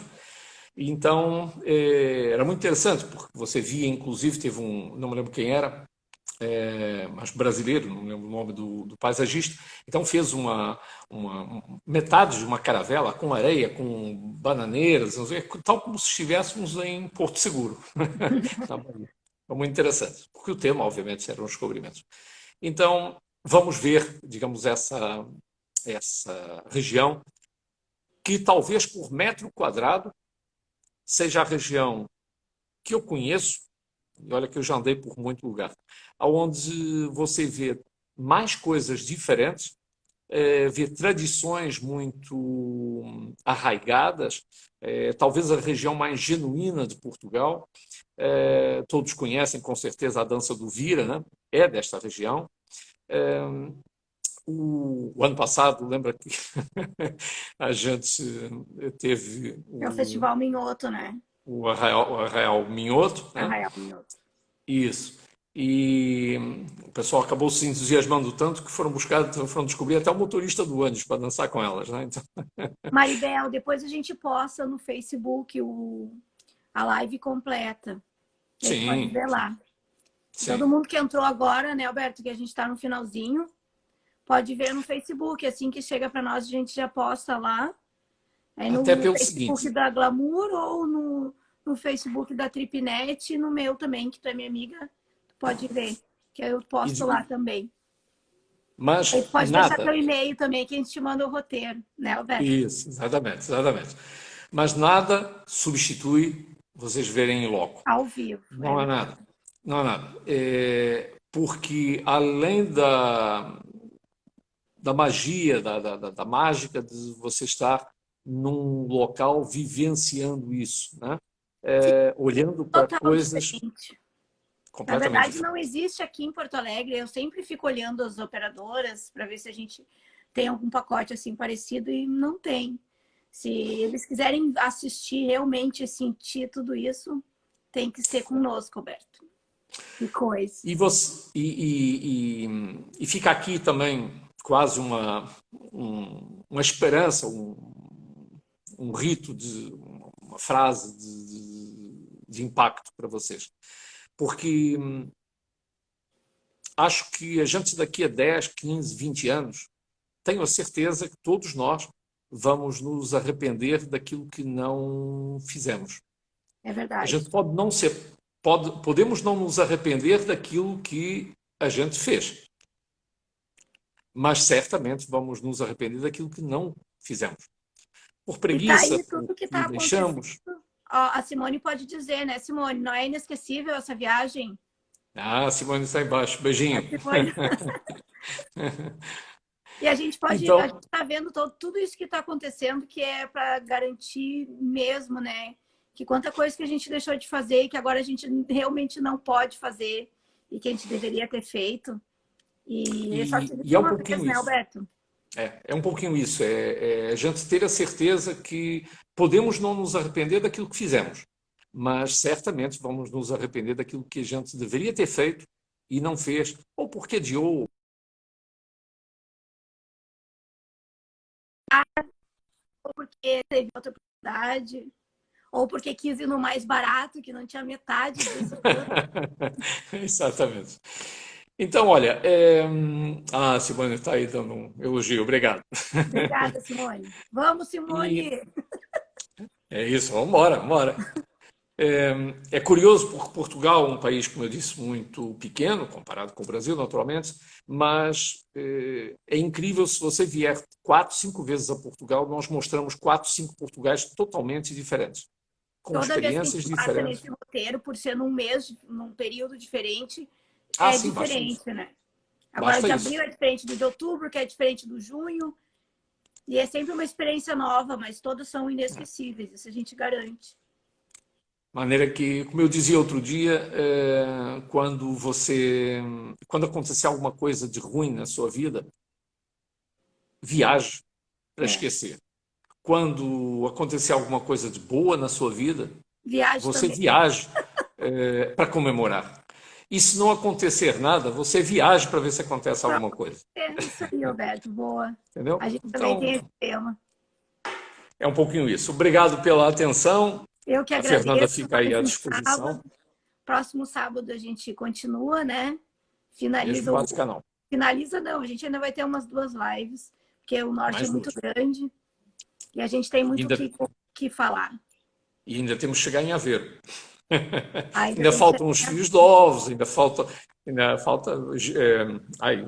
Então, era muito interessante, porque você via, inclusive, teve não me lembro quem era, mas brasileiro, não me lembro o nome do paisagista, então fez metade de uma caravela com areia, com bananeiras, tal como se estivéssemos em Porto Seguro. Foi muito interessante, porque o tema, obviamente, eram os descobrimentos. Então, vamos ver, digamos, essa região, que talvez por metro quadrado seja a região que eu conheço, e olha que eu já andei por muito lugar, onde você vê mais coisas diferentes, vê tradições muito arraigadas, talvez a região mais genuína de Portugal. Todos conhecem, com certeza, a dança do Vira, né? É desta região. O ano passado, lembra que a gente teve É o Festival Minhoto, né? o Arraial Minhoto, né? Arraial Minhoto. Isso. E o pessoal acabou se entusiasmando tanto que foram descobrir até o motorista do ônibus para dançar com elas, né? Então... Maribel, depois a gente posta no Facebook a live completa. Você pode ver lá. Sim. Todo mundo que entrou agora, né, Alberto, que a gente está no finalzinho, pode ver no Facebook. Assim que chega para nós, a gente já posta lá. Aí no Até pelo Facebook seguinte, da Glamour ou no Facebook da Tripnet e no meu também, que tu é minha amiga, tu pode ver, que eu posto lá também. Mas Aí tu pode nada. deixar teu e-mail também, que a gente te manda o roteiro, né, Alberto? Isso, exatamente, exatamente. Mas nada substitui vocês verem em loco. Ao vivo. Não é nada. Não é nada. Porque além da magia, da mágica de você estar num local vivenciando isso, né? Olhando para Total coisas diferente. Na completamente verdade, diferentes. não existe aqui em Porto Alegre. Eu sempre fico olhando as operadoras para ver se a gente tem algum pacote assim parecido e não tem. Se eles quiserem assistir realmente, sentir tudo isso, tem que ser conosco, Alberto. Que coisa. E fica aqui também quase uma esperança, um rito, uma frase de impacto para vocês. Porque acho que a gente daqui a 10, 15, 20 anos, tenho a certeza que todos nós vamos nos arrepender daquilo que não fizemos. É A verdade. gente podemos não nos arrepender daquilo que a gente fez, mas certamente vamos nos arrepender daquilo que não fizemos. Por E tá preguiça, aí tudo que porque tá acontecendo. deixamos. Ó, a Simone pode dizer, né, Simone? Não é inesquecível essa viagem? Ah, Simone está embaixo. Beijinho. Simone... E a gente pode, Então, a gente tá vendo tudo isso que está acontecendo, que é para garantir mesmo, né? Que quanta coisa que a gente deixou de fazer e que agora a gente realmente não pode fazer e que a gente deveria ter feito. E só te e é um uma vez, pouquinho né, isso. Alberto? É um pouquinho isso. É a gente ter a certeza que podemos não nos arrepender daquilo que fizemos, mas certamente vamos nos arrepender daquilo que a gente deveria ter feito e não fez, ou porque adiou. Ou porque teve outra oportunidade, ou porque quis ir no mais barato, que não tinha metade disso tudo. Exatamente. Então, olha, a Simone está aí dando um elogio, obrigado. Obrigada, Simone. Vamos, Simone! É isso, vamos embora, vamos embora. É curioso porque Portugal é um país, como eu disse, muito pequeno, comparado com o Brasil, naturalmente, mas é incrível se você vier 4, 5 vezes a Portugal, nós mostramos 4, 5 Portugais totalmente diferentes, com Toda vez que a experiências gente passa diferentes. nesse roteiro, por ser num mês, num período diferente, Sim, diferente, né? Agora, basta de isso. abril é diferente do de outubro, que é diferente do junho. E é sempre uma experiência nova, mas todas são inesquecíveis, isso a gente garante. Maneira que, como eu dizia outro dia, quando acontecer alguma coisa de ruim na sua vida, viaje para esquecer. Quando acontecer alguma coisa de boa na sua vida, você viaje para comemorar. E se não acontecer nada, você viaje para ver se acontece alguma coisa. É isso aí, Roberto, boa. Entendeu? A gente também tem esse tema. É um pouquinho isso. Obrigado pela atenção. Eu que A agradeço. Fernanda fica aí à disposição. Sábado. Próximo sábado a gente continua, né? Finaliza o canal. Finaliza não, a gente ainda vai ter umas 2 lives, porque o norte é muito grande e a gente tem muito que falar. E ainda temos que chegar em Aveiro. Ainda faltam os fios de ovos, ainda falta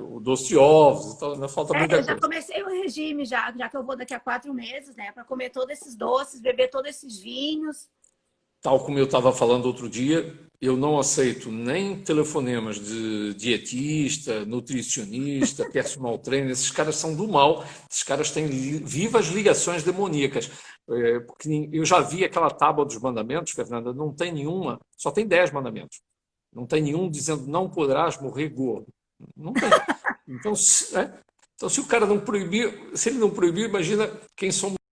o doce de ovos, então ainda falta muita coisa. Eu já comecei o regime, já que eu vou daqui a 4 meses, né? Para comer todos esses doces, beber todos esses vinhos. tal como eu estava falando outro dia, eu não aceito nem telefonemas de dietista, nutricionista, personal trainer. Esses caras são do mal. Esses caras têm vivas ligações demoníacas. Porque eu já vi aquela tábua dos mandamentos, Fernanda, não tem nenhuma, só tem 10 mandamentos. Não tem nenhum dizendo não poderás morrer gordo. Não tem. Então, se o cara não proibir, se ele não proibir, imagina quem somos